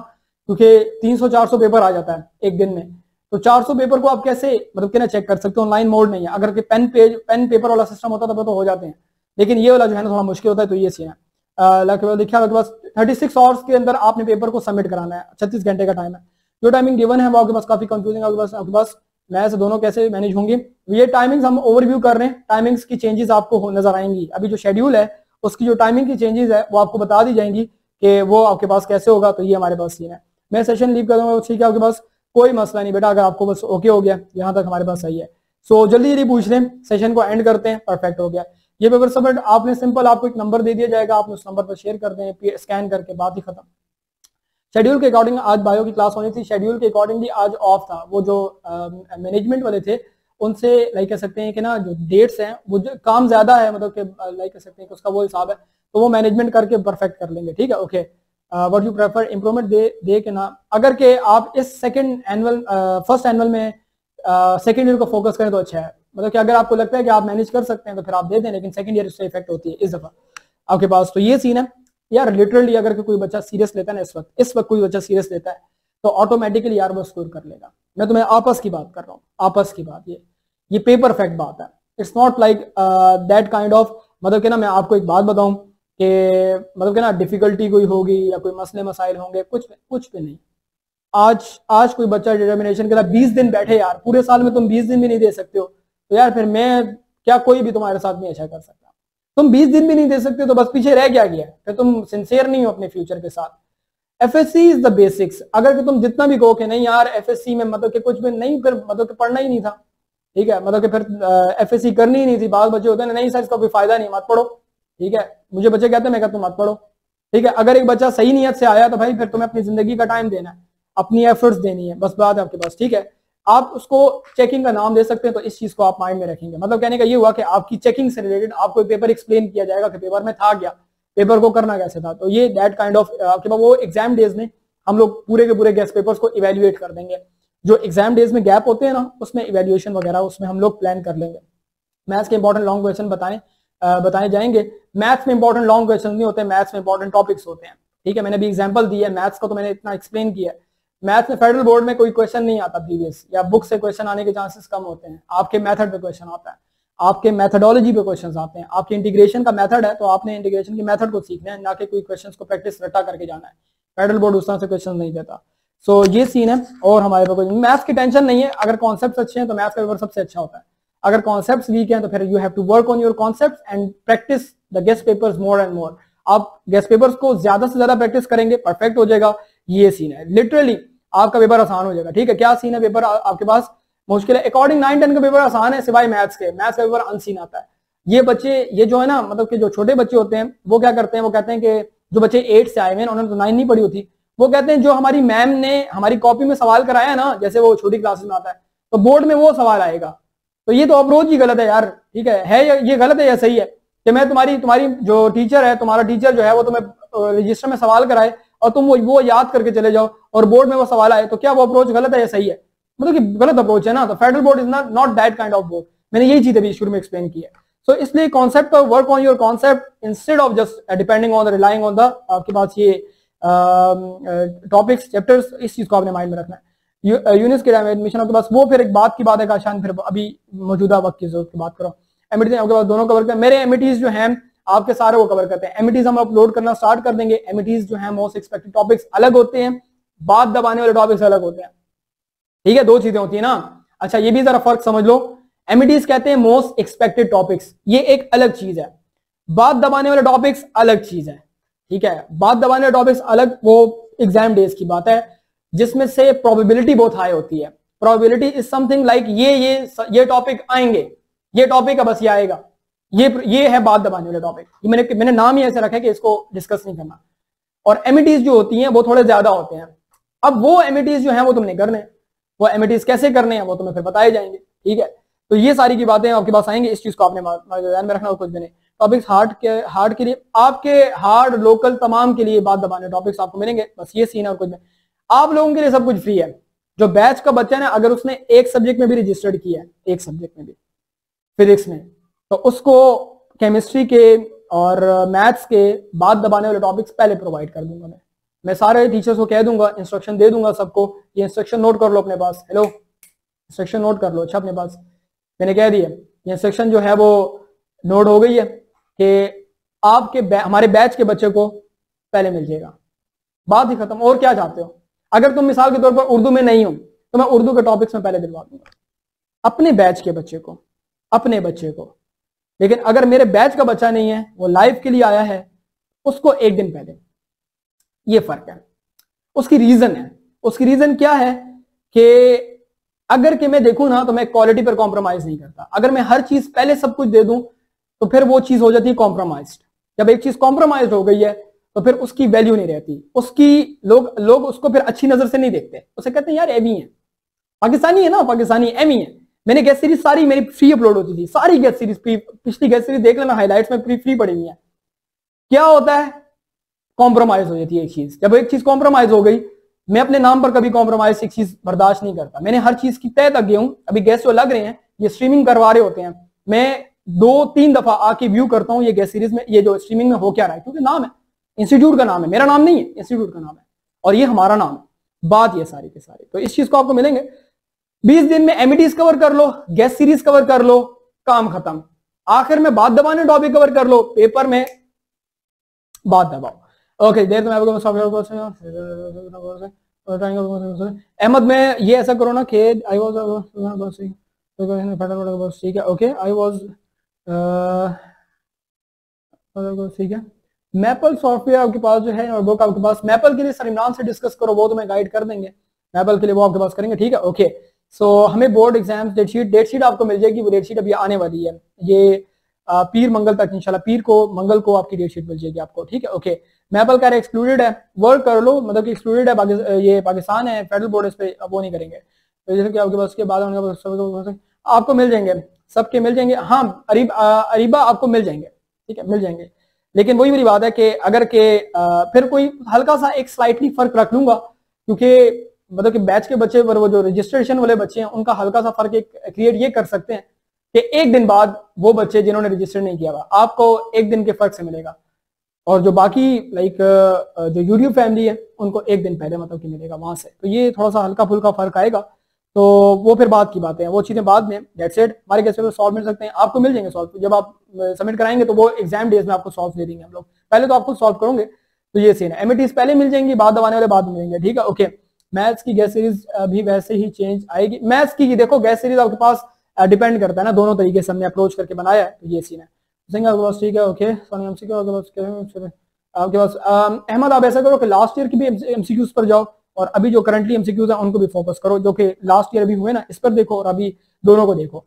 Speaker 1: क्योंकि 300-400 पेपर आ जाता है एक दिन में, तो 400 पेपर को आप कैसे मतलब कि ना चेक कर सकते हो, ऑनलाइन मोड नहीं है। अगर पेन पेपर वाला सिस्टम होता तब तो हो जाते हैं, लेकिन ये वाला जो है ना थोड़ा मुश्किल होता है, तो ये सीन है। देखिए आपके पास 36 आवर्स के अंदर आपने पेपर को सबमिट कराना है, 36 घंटे का टाइम है। जो टाइमिंग गिवन है वो आपके पास काफी कंफ्यूजिंग है, आपके पास मैं से दोनों कैसे मैनेज होंगे, ये टाइमिंग्स हम ओवरव्यू कर रहे हैं, टाइमिंग्स की चेंजेस आपको नजर आएंगी, अभी जो शेड्यूल है उसकी जो टाइमिंग की चेंजेस है वो आपको बता दी जाएंगी कि वो आपके पास कैसे होगा। तो ये हमारे पास सीन है, मैं सेशन लीव कर दूंगा, ठीक है, आपके पास कोई मसला नहीं बेटा, अगर आपको बस ओके हो गया यहाँ तक हमारे पास सही है। सो जल्दी जल्दी पूछ लें, सेशन को एंड करते हैं, परफेक्ट हो गया ये पेपर सबमिट। आपने सिंपल, आपको एक नंबर दे दिया जाएगा, आप उस नंबर पर शेयर कर दें, स्कैन करके, बात ही खत्म। शेड्यूल के अकॉर्डिंग आज बायो की क्लास होनी थी, शेड्यूल के अकॉर्डिंगली आज ऑफ था, वो जो मैनेजमेंट वाले थे उनसे लाइक कह सकते हैं कि ना जो डेट्स हैं वो जो काम ज्यादा है, मतलब कि लाइक कह सकते हैं कि उसका वो हिसाब है, तो वो मैनेजमेंट करके परफेक्ट कर लेंगे, ठीक है, okay. What you prefer, improvement दे के ना, अगर के आप इस फर्स्ट एनुअल में सेकेंड ईयर को फोकस करें तो अच्छा है, मतलब कि अगर आपको लगता है कि आप मैनेज कर सकते हैं तो फिर आप दे दें, लेकिन सेकंड ईयर से इफेक्ट होती है इस दफा आपके पास। तो ये सीन है यार, लिटरली अगर कोई बच्चा सीरियस लेता है ना इस वक्त कोई बच्चा सीरियस लेता है तो ऑटोमेटिकली यार वो स्कोर कर लेगा। मैं तुम्हें आपस की बात कर रहा हूँ, आपस की बात, ये पेपर फैक्ट बात है, it's not like that kind of, मतलब कि ना मैं आपको एक बात बताऊं कि मतलब कि ना डिफिकल्टी कोई होगी या कोई मसले मसाइल होंगे, कुछ भी नहीं। आज कोई बच्चा डिटर्मिनेशन के साथ 20 दिन बैठे यार, पूरे साल में तुम 20 दिन भी नहीं दे सकते हो, तो यार फिर मैं क्या, कोई भी तुम्हारे साथ नहीं अच्छा कर सकता। तुम 20 दिन भी नहीं दे सकते तो बस पीछे रह क्या गया, फिर तुम सिंसियर नहीं हो अपने फ्यूचर के साथ। एफएससी इज द बेसिक्स, अगर कि तुम जितना भी कहो कि नहीं यार एफएससी में मतलब कि कुछ भी नहीं, फिर मतलब कि पढ़ना ही नहीं था, ठीक है, मतलब कि फिर एफएससी करनी ही नहीं थी। बाद बच्चे होते हैं नहीं सर इसका कोई फायदा नहीं, मत पढ़ो, ठीक है, मुझे बच्चे कहते हैं मैं कहता हूं मत पढ़ो, ठीक है। अगर एक बच्चा सही नीयत से आया तो भाई फिर तुम्हें अपनी जिंदगी का टाइम देना है, अपनी एफर्ट्स देनी है, बस बात है आपके पास, ठीक है। आप उसको चेकिंग का नाम दे सकते हैं, तो इस चीज को आप माइंड में रखेंगे, मतलब कहने का ये हुआ कि आपकी चेकिंग से रिलेटेड आपको पेपर एक्सप्लेन किया जाएगा कि पेपर में था क्या, पेपर को करना कैसे था। तो ये दैट काइंड ऑफ आपके पास वो एग्जाम डेज में हम लोग पूरे के पूरे गेस्ट पेपर्स को इवेल्युएट कर देंगे। जो एग्जाम डेज में गैप होते हैं ना उसमें इवेल्युएशन वगैरह उसमें हम लोग प्लान कर लेंगे। मैथ्स के इंपॉर्टेंट लॉन्ग क्वेश्चन बताए जाएंगे। मैथ्स में इंपॉर्टेंट लॉन्ग क्वेश्चन नहीं होते, मैथ्स में इंपॉर्टेंट टॉपिक्स होते हैं, ठीक है। मैंने भी एग्जांपल दी है, मैथ्स का तो मैंने इतना एक्सप्लेन किया है। मैथ्स में फेडरल बोर्ड में कोई क्वेश्चन नहीं आता प्रीवियस, या बुक से क्वेश्चन आने के चांसेस कम होते हैं, आपके मेथड पे क्वेश्चन आता है, आपके मेथडोलॉजी पे क्वेश्चन आते हैं। आपके इंटीग्रेशन का मेथड है तो आपने इंटीग्रेशन की मेथड को सीखना है, ना कि कोई क्वेश्चन को प्रैक्टिस रटा करके जाना है। फेडरल बोर्ड उस तरह से क्वेश्चन नहीं देता। सो ये सीन है, और हमारे पास मैथ्स की टेंशन नहीं है, अगर कॉन्सेप्ट अच्छे हैं तो मैथ्स का पेपर सबसे अच्छा होता है। अगर कॉन्सेप्ट्स वीक हैं तो फिर you have to work on your concepts and practice the guess papers more and more. आप गेस्ट पेपर्स को ज्यादा से ज्यादा प्रैक्टिस करेंगे, परफेक्ट हो जाएगा। ये सीन है, लिटरली आपका पेपर आसान हो जाएगा, ठीक है। क्या सीन है, पेपर आपके पास मुश्किल है अकॉर्डिंग 9-10 का पेपर आसान है सिवाय मैथ्स के, मैथ्स का पेपर अनसीन आता है। ये बच्चे ये जो है ना, मतलब कि जो छोटे बच्चे होते हैं वो क्या करते हैं, वो कहते हैं कि जो बच्चे 8 से आए हुए हैं उन्होंने तो 9 नहीं पढ़ी होती, वो कहते हैं जो हमारी मैम ने हमारी कॉपी में सवाल कराया ना, जैसे वो छोटी क्लासेस में आता है तो बोर्ड में वो सवाल आएगा। तो ये तो अप्रोच ही गलत है यार, ठीक है ये गलत है या सही है कि मैं तुम्हारी जो टीचर है, तुम्हारा टीचर जो है वो तुम्हें रजिस्टर में सवाल कराए और तुम वो याद करके चले जाओ और बोर्ड में वो सवाल आए, तो क्या वो अप्रोच गलत है या सही है? मतलब कि गलत अप्रोच है ना। तो federal board is not that kind of board. मैंने यही चीज अभी शुरू में एक्सप्लेन की है। सो इसलिए concept of work on your concept instead of just depending on the relying on the आपके पास ये टॉपिक्स चैप्टर्स, इस चीज को आपने माइंड में रखना है। यूनिस के एडमिशन आपके पास वो फिर एक बात की बात है काशान, फिर अभी मौजूदा वक्त की जरूरत की बात करो। एमिटीज आपके पास दोनों कवर कर, मेरे एमिटीज जो हैं आपके सारे वो कवर करते हैं। एमिटीज हम अपलोड करना स्टार्ट कर देंगे। एमिटीज जो है मोस्ट एक्सपेक्टेड टॉपिक्स अलग होते हैं, बात दबाने वाले टॉपिक्स अलग होते हैं, ठीक है, दो चीजें होती है ना। अच्छा ये भी जरा फर्क समझ लो, एमिटीज कहते हैं मोस्ट एक्सपेक्टेड टॉपिक्स, ये एक अलग चीज है। बात दबाने वाले टॉपिक्स अलग चीज है, ठीक है। बात दबाने वाले टॉपिक्स अलग, वो एग्जाम डेज की बात है जिसमें से प्रोबेबिलिटी बहुत हाई होती है। प्रोबेबिलिटी इज समथिंग लाइक ये टॉपिक आएंगे, ये टॉपिक है बस ये आएगा, ये है बात दबाने वाले टॉपिक। ये मैंने नाम ही ऐसे रखा है कि इसको डिस्कस नहीं करना। और एमिटीज जो होती हैं वो थोड़े ज्यादा होते हैं। अब वो एमिटीज जो है वो तुमने करने, वो एमिटीज कैसे करने हैं वो तुम्हें फिर बताए जाएंगे, ठीक है। तो ये सारी की बातें आपके पास आएंगे, इस चीज को आपने ध्यान में रखना। कुछ भी नहीं, टॉपिक्स हार्ड के लिए आपके हार्ड लोकल तमाम के लिए बात दबाने टॉपिक्स आपको मिलेंगे, बस ये सीन है और कुछ नहीं। आप लोगों के लिए सब कुछ फ्री है। जो बैच का बच्चा है ना, अगर उसने एक सब्जेक्ट में भी रजिस्टर्ड किया है, एक सब्जेक्ट में भी फिजिक्स में, तो उसको केमिस्ट्री के और मैथ्स के बात दबाने वाले टॉपिक्स पहले प्रोवाइड कर दूंगा। मैं सारे टीचर्स को कह दूंगा, इंस्ट्रक्शन दे दूंगा सबको। ये इंस्ट्रक्शन नोट कर लो अपने पास। हेलो, इंस्ट्रक्शन नोट कर लो। अच्छा अपने पास मैंने कह दिया, ये इंस्ट्रक्शन जो है वो नोट हो गई है कि आपके हमारे बैच के बच्चे को पहले मिल जाएगा, बात ही खत्म। और क्या चाहते हो? अगर तुम मिसाल के तौर पर उर्दू में नहीं हो तो मैं उर्दू के टॉपिक्स में पहले दिलवा दूंगा अपने बैच के बच्चे को, अपने बच्चे को। लेकिन अगर मेरे बैच का बच्चा नहीं है, वो लाइव के लिए आया है, उसको एक दिन पहले। ये फर्क है। उसकी रीजन है, उसकी रीजन क्या है कि अगर कि मैं देखूं ना तो मैं क्वालिटी पर कॉम्प्रोमाइज नहीं करता। अगर मैं हर चीज पहले सब कुछ दे दूं तो फिर वो चीज हो जाती है कॉम्प्रोमाइज्ड। जब एक चीज कॉम्प्रोमाइज हो गई है तो फिर उसकी वैल्यू नहीं रहती, उसकी लोग उसको फिर अच्छी नजर से नहीं देखते। उसे कहते हैं यार एवी है, पाकिस्तानी है ना, पाकिस्तानी एवी है। मैंने गेस्ट सीरीज सारी मेरी फ्री अपलोड होती थी, सारी गेस्ट सीरीज पिछली गेस्ट सीरीज देख लेना, हाइलाइट्स में फ्री पड़ी हुई है। क्या होता है? कॉम्प्रोमाइज हो जाती है एक चीज। जब एक चीज कॉम्प्रोमाइज हो गई, मैं अपने नाम पर कभी कॉम्प्रोमाइज एक चीज बर्दाश्त नहीं करता। मैंने हर चीज की तय तक गया हूं। अभी गेस्ट जो लग रहे हैं ये स्ट्रीमिंग करवा रहे होते हैं, मैं 2-3 दफा आके व्यू करता हूं ये गेस्ट सीरीज में, ये जो स्ट्रीमिंग में हो क्या रहा है, क्योंकि नाम है, इंस्टीट्यूट का नाम है, मेरा नाम नहीं है, इंस्टीट्यूट का नाम है और ये हमारा नाम है। बात ये सारी के सारी, तो इस चीज को आपको मिलेंगे 20 दिन में। एमिटीज कवर कर लो, गेस्ट सीरीज कवर कर लो, काम खत्म। आखिर में बात दबाने टॉपिक कवर कर लो, पेपर में बात दबाओ। ओके, देर में अहमद में ये ऐसा करो ना कि आई वाज ठीक है, ओके आई वाज ठीक है। मैपल सॉफ्टवेयर आपके पास जो है और बुक आपके पास, मैपल के लिए सर इमरान से डिस्कस करो, वो तुम्हें गाइड कर देंगे। मैपल के लिए वो आपके पास करेंगे, ठीक है। ओके, सो हमें बोर्ड एग्जाम्स डेट शीट आपको मिल जाएगी। वो डेट शीट अभी आने वाली है, ये पीर मंगल तक इंशाल्लाह, पीर को मंगल को आपकी डेट शीट मिल जाएगी आपको, ठीक है। ओके, मैपल का एक्सक्लूडेड है, वर्क कर लो, मतलब कि एक्सक्लूडेड है, ये पाकिस्तान है, फेडरल बोर्ड इस पे वो नहीं करेंगे। तो जैसे कि आपके पास के बाद आपको मिल जाएंगे, सबके मिल जाएंगे। हाँ, अरीबा आपको मिल जाएंगे, ठीक है, मिल जाएंगे। लेकिन वही मेरी बात है कि अगर के फिर कोई हल्का सा एक स्लाइटली फर्क रख लूंगा, क्योंकि मतलब कि बैच के बच्चे पर वो जो रजिस्ट्रेशन वाले बच्चे हैं उनका हल्का सा फर्क एक क्रिएट ये कर सकते हैं कि एक दिन बाद वो बच्चे जिन्होंने रजिस्टर नहीं किया हुआ आपको एक दिन के फर्क से मिलेगा, और जो बाकी लाइक जो यूट्यूब फैमिली है उनको एक दिन पहले मतलब कि मिलेगा वहां से। तो ये थोड़ा सा हल्का फुल्का फर्क आएगा, तो वो फिर बात की बातें हैं, वो चीजें बाद में दैट्स इट। हमारे कैसे सॉल्व मिल सकते हैं, आपको मिल जाएंगे सॉल्व। जब आप सबमिट कराएंगे तो वो एग्जाम डेज में आपको सॉल्व दे देंगे हम लोग, पहले तो आपको सॉल्व करोगे। तो ये सीन है, एमिटीज पहले मिल जाएंगी, बाद दबाने वाले बाद मिलेंगे, ठीक है। ओके, मैथ्स की गैस सीरीज भी वैसे ही चेंज आएगी। मैथ्स की देखो गैस सीरीज आपके पास डिपेंड करता है ना, दोनों तरीके से हमने अप्रोच करके बनाया है, तो ये सीन है। आपके पास ठीक है, ओके आपके पास अहमद आप ऐसा करो कि लास्ट ईयर की भी एमसीक्यूज पर जाओ और अभी जो करंटली एमसीक्यूज है उनको भी फोकस करो, जो कि लास्ट ईयर अभी हुए ना, इस पर देखो और अभी दोनों को देखो।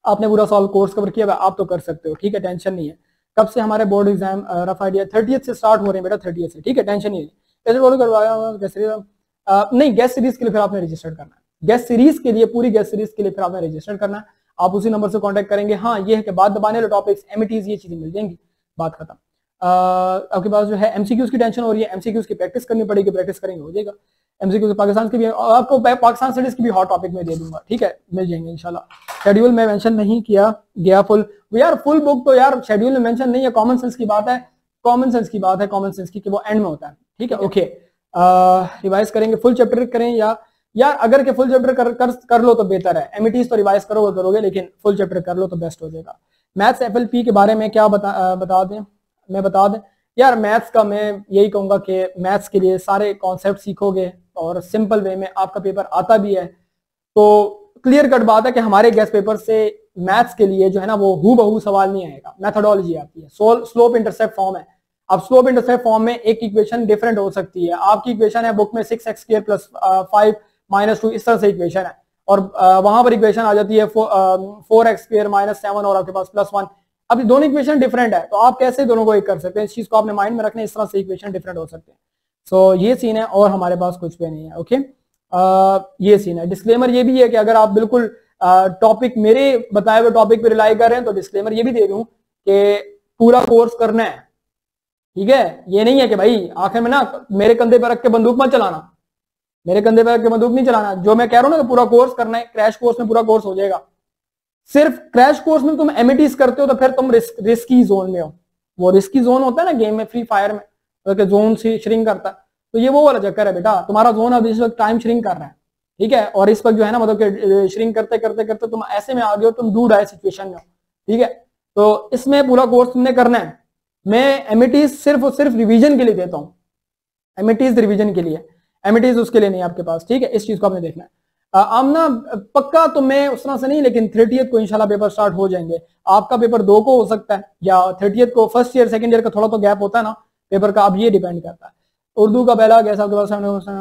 Speaker 1: आपने पूरा साल कोर्स कवर किया, आप तो कर सकते हो, ठीक है, टेंशन नहीं है। कब से हमारे board exam rough idea 30th से स्टार्ट हो रहे हैं बेटा, 30th से, ठीक है, टेंशन नहीं है। नहीं, गेस्ट सीरीज के लिए फिर आपने रजिस्टर करना है, गेस्ट सीरीज के लिए, पूरी गेस्ट सीरीज के लिए फिर आपने रजिस्टर करना है। आप उसी नंबर से कांटेक्ट करेंगे। हाँ ये है कि बात दबाने वाले टॉपिक्स, एमईटीज, ये चीजें मिल जाएंगी, बात खत्म। आपके पास जो है एमसीक्यूज की टेंशन हो रही है, एमसीक्यूज की प्रैक्टिस करनी पड़ेगी, प्रैक्टिस करेंगे हो जाएगा। एमसीक्यूज पाकिस्तान की भी आपको पाकिस्तान स्टडीज की भी हॉट टॉपिक में दे दूंगा, ठीक है, मिल जाएंगे इंशाल्लाह। शेड्यूल में मेंशन नहीं किया गया फुल, यार फुल बुक तो यार शेड्यूल में मेंशन नहीं है, कॉमन सेंस की बात है, कॉमन सेंस की बात है, कॉमन सेंस की कि वो एंड में होता है, ठीक है, ओके। रिवाइज करेंगे, फुल चैप्टर करें या यार अगर के फुल चैप्टर कर लो तो बेहतर है, एमईटीज तो रिवाइज करोगे लेकिन फुल चैप्टर कर लो तो बेस्ट हो जाएगा। मैथ्स एफएलपी के बारे में क्या बता दें, मैं बता दें यार, मैथ्स का मैं यही कहूंगा कि मैथ्स के लिए सारे कॉन्सेप्ट सीखोगे और सिंपल वे में आपका पेपर आता भी है, तो क्लियर कट बात है कि हमारे गेस्ट पेपर से मैथ्स के लिए जो है ना वो हूबहू सवाल नहीं आएगा, मेथोडोलॉजी आती है, स्लोप इंटरसेप्ट फॉर्म है। अब स्लोप इंटरसेप्ट फॉर्म में एक इक्वेशन डिफरेंट हो सकती है, आपकी इक्वेशन है बुक में 6x² + 5 - 2, इस तरह से इक्वेशन है, और वहां पर इक्वेशन आ जाती है 4x² - 7 और आपके पास +1। अब दोनों इक्वेशन डिफरेंट है, तो आप कैसे दोनों को एक कर सकते हैं, इस चीज को आपने माइंड में रखना है, इस तरह से इक्वेशन डिफरेंट हो सकते हैं। सो ये सीन है और हमारे पास कुछ भी नहीं है, ओके। ये सीन है। डिस्क्लेमर ये भी है कि अगर आप बिल्कुल टॉपिक मेरे बताए हुए टॉपिक पे रिलाई कर रहे हैं तो डिस्क्लेमर ये भी दे दूं कि पूरा कोर्स करना है, ठीक है, ये नहीं है कि भाई आखिर में ना मेरे कंधे पर रख के बंदूक मत चलाना, मेरे कंधे पर रख के बंदूक नहीं चलाना। जो मैं कह रहा हूं ना कि पूरा कोर्स करना है, क्रैश कोर्स में पूरा कोर्स हो जाएगा। सिर्फ क्रैश कोर्स में तुम एमईटीज करते हो तो फिर तुम रिस्की जोन में हो, वो रिस्की जोन होता है ना गेम में, फ्री फायर में, तो जोन से श्रिंक करता है, तो ये वो वाला चक्कर है बेटा, तुम्हारा जोन अब इस वक्त टाइम श्रिंक कर रहा है, ठीक है, और इस वक्त जो है ना मतलब कि श्रिंक करते करते करते तुम ऐसे में आ गए हो, तुम डूड आए सिचुएशन में हो, ठीक है, तो इसमें पूरा कोर्स तुमने करना है। मैं एमईटीज सिर्फ और सिर्फ रिवीजन के लिए देता हूँ, एमईटीज रिवीजन के लिए, एमईटीज उसके लिए नहीं आपके पास, ठीक है, इस चीज को आपने देखना है। आमना पक्का तो मैं उस तरह से नहीं, लेकिन 30th को इंशाल्लाह पेपर स्टार्ट हो जाएंगे। आपका पेपर 2 को हो सकता है या 30th को, फर्स्ट ईयर सेकंड ईयर का थोड़ा तो गैप होता है ना पेपर का, अब ये डिपेंड करता है। उर्दू का पहला कैसा आपके पास उसमें दूसरा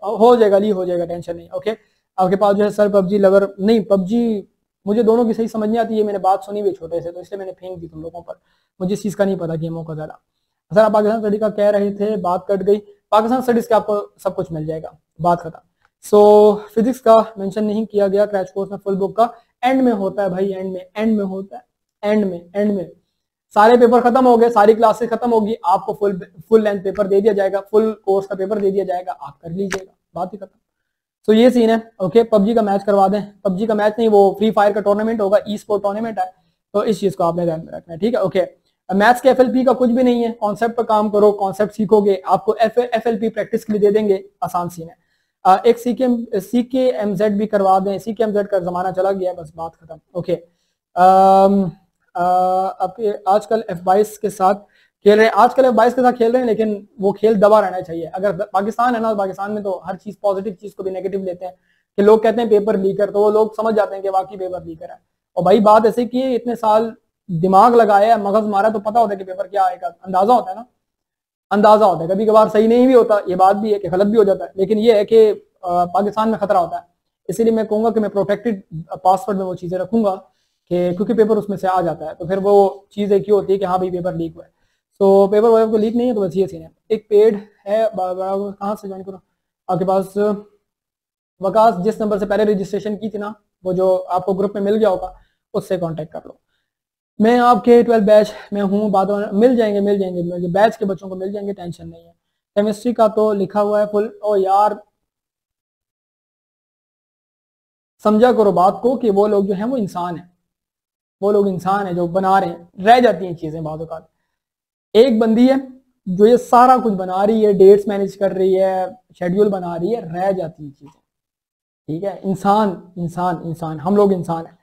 Speaker 1: हो जाएगा, ली हो जाएगा, टेंशन नहीं, ओके। आपके पास जो है सर पबजी लवर नहीं, पबजी मुझे दोनों की सही समझ नहीं आती है, मैंने बात सुनी हुई छोटे से, तो इसलिए मैंने फेंक दी तुम लोगों पर, मुझे इस चीज का नहीं पता गेमों का ज्यादा। सर आप पाकिस्तान स्टडी का कह रहे थे, बात कट गई, पाकिस्तान स्टडीज का आपको सब कुछ मिल जाएगा, बात खत्म। सो फिजिक्स का मेंशन नहीं किया गया क्रैश कोर्स में, फुल बुक का एंड में होता है भाई, एंड में होता है, एंड में सारे पेपर खत्म हो गए, सारी क्लासेस खत्म होगी, आपको फुल लेंथ पेपर दे दिया जाएगा, फुल कोर्स का पेपर दे दिया जाएगा, आप कर लीजिएगा, बात ही खत्म। सो ये सीन है, ओके। पबजी का मैच करवा दें, पबजी का मैच नहीं, वो फ्री फायर का टूर्नामेंट होगा, ई स्पोर्ट टूर्नामेंट है, तो इस चीज को आपने ध्यान में रखना है, ठीक है, ओके। मैथ्स के एफएलपी का कुछ भी नहीं है, कॉन्सेप्ट पर काम करो, कॉन्सेप्ट सीखोगे, आपको एफएलपी प्रैक्टिस के लिए दे देंगे, आसान सीन है। एक सीकेएमजेड भी करवा दें, सीकेएमजेड का जमाना चला गया है, बस बात खत्म, ओके। आपके आजकल F22 के साथ खेल रहे हैं, आजकल F22 के साथ खेल रहे हैं, लेकिन वो खेल दबा रहना चाहिए। अगर पाकिस्तान है ना, पाकिस्तान में तो हर चीज पॉजिटिव चीज को भी नेगेटिव लेते हैं, कि लोग कहते हैं पेपर लीकर, तो वो लोग समझ जाते हैं कि वाकई पेपर लीकर है। और भाई बात ऐसे की इतने साल दिमाग लगाया, मगज मारा, तो पता होता है कि पेपर क्या आएगा, अंदाजा होता है ना, अंदाजा होता है। कभी कभार सही नहीं भी होता, ये बात भी है कि गलत भी हो जाता है, लेकिन ये है कि पाकिस्तान में खतरा होता है, इसीलिए मैं कहूंगा कि मैं प्रोटेक्टेड पासवर्ड में वो चीजें रखूंगा, कि क्योंकि पेपर उसमें से आ जाता है, तो फिर वो चीज एक ही होती है कि हाँ भाई पेपर लीक हुआ है। सो पेपर वगैरह को लीक नहीं है, तो बस ये सीन है। एक पेड है, कहाँ से ज्वाइन करो, आपके पास वकास जिस नंबर से पहले रजिस्ट्रेशन की थी ना, वो जो आपको ग्रुप में मिल गया होगा, उससे कांटेक्ट कर लो। मैं आपके 12 बैच में हूँ, बात मिल जाएंगे, बैच के बच्चों को मिल जाएंगे, टेंशन नहीं है। केमिस्ट्री का तो लिखा हुआ है फुल, ओ यार समझा करो बात को कि वो लोग जो है वो इंसान है, वो लोग इंसान है जो बना रहे हैं, रह जाती हैं चीजें बाद औक़ात। एक बंदी है जो ये सारा कुछ बना रही है, डेट्स मैनेज कर रही है, शेड्यूल बना रही है, रह जाती हैं चीजें, ठीक है। इंसान हम लोग इंसान है,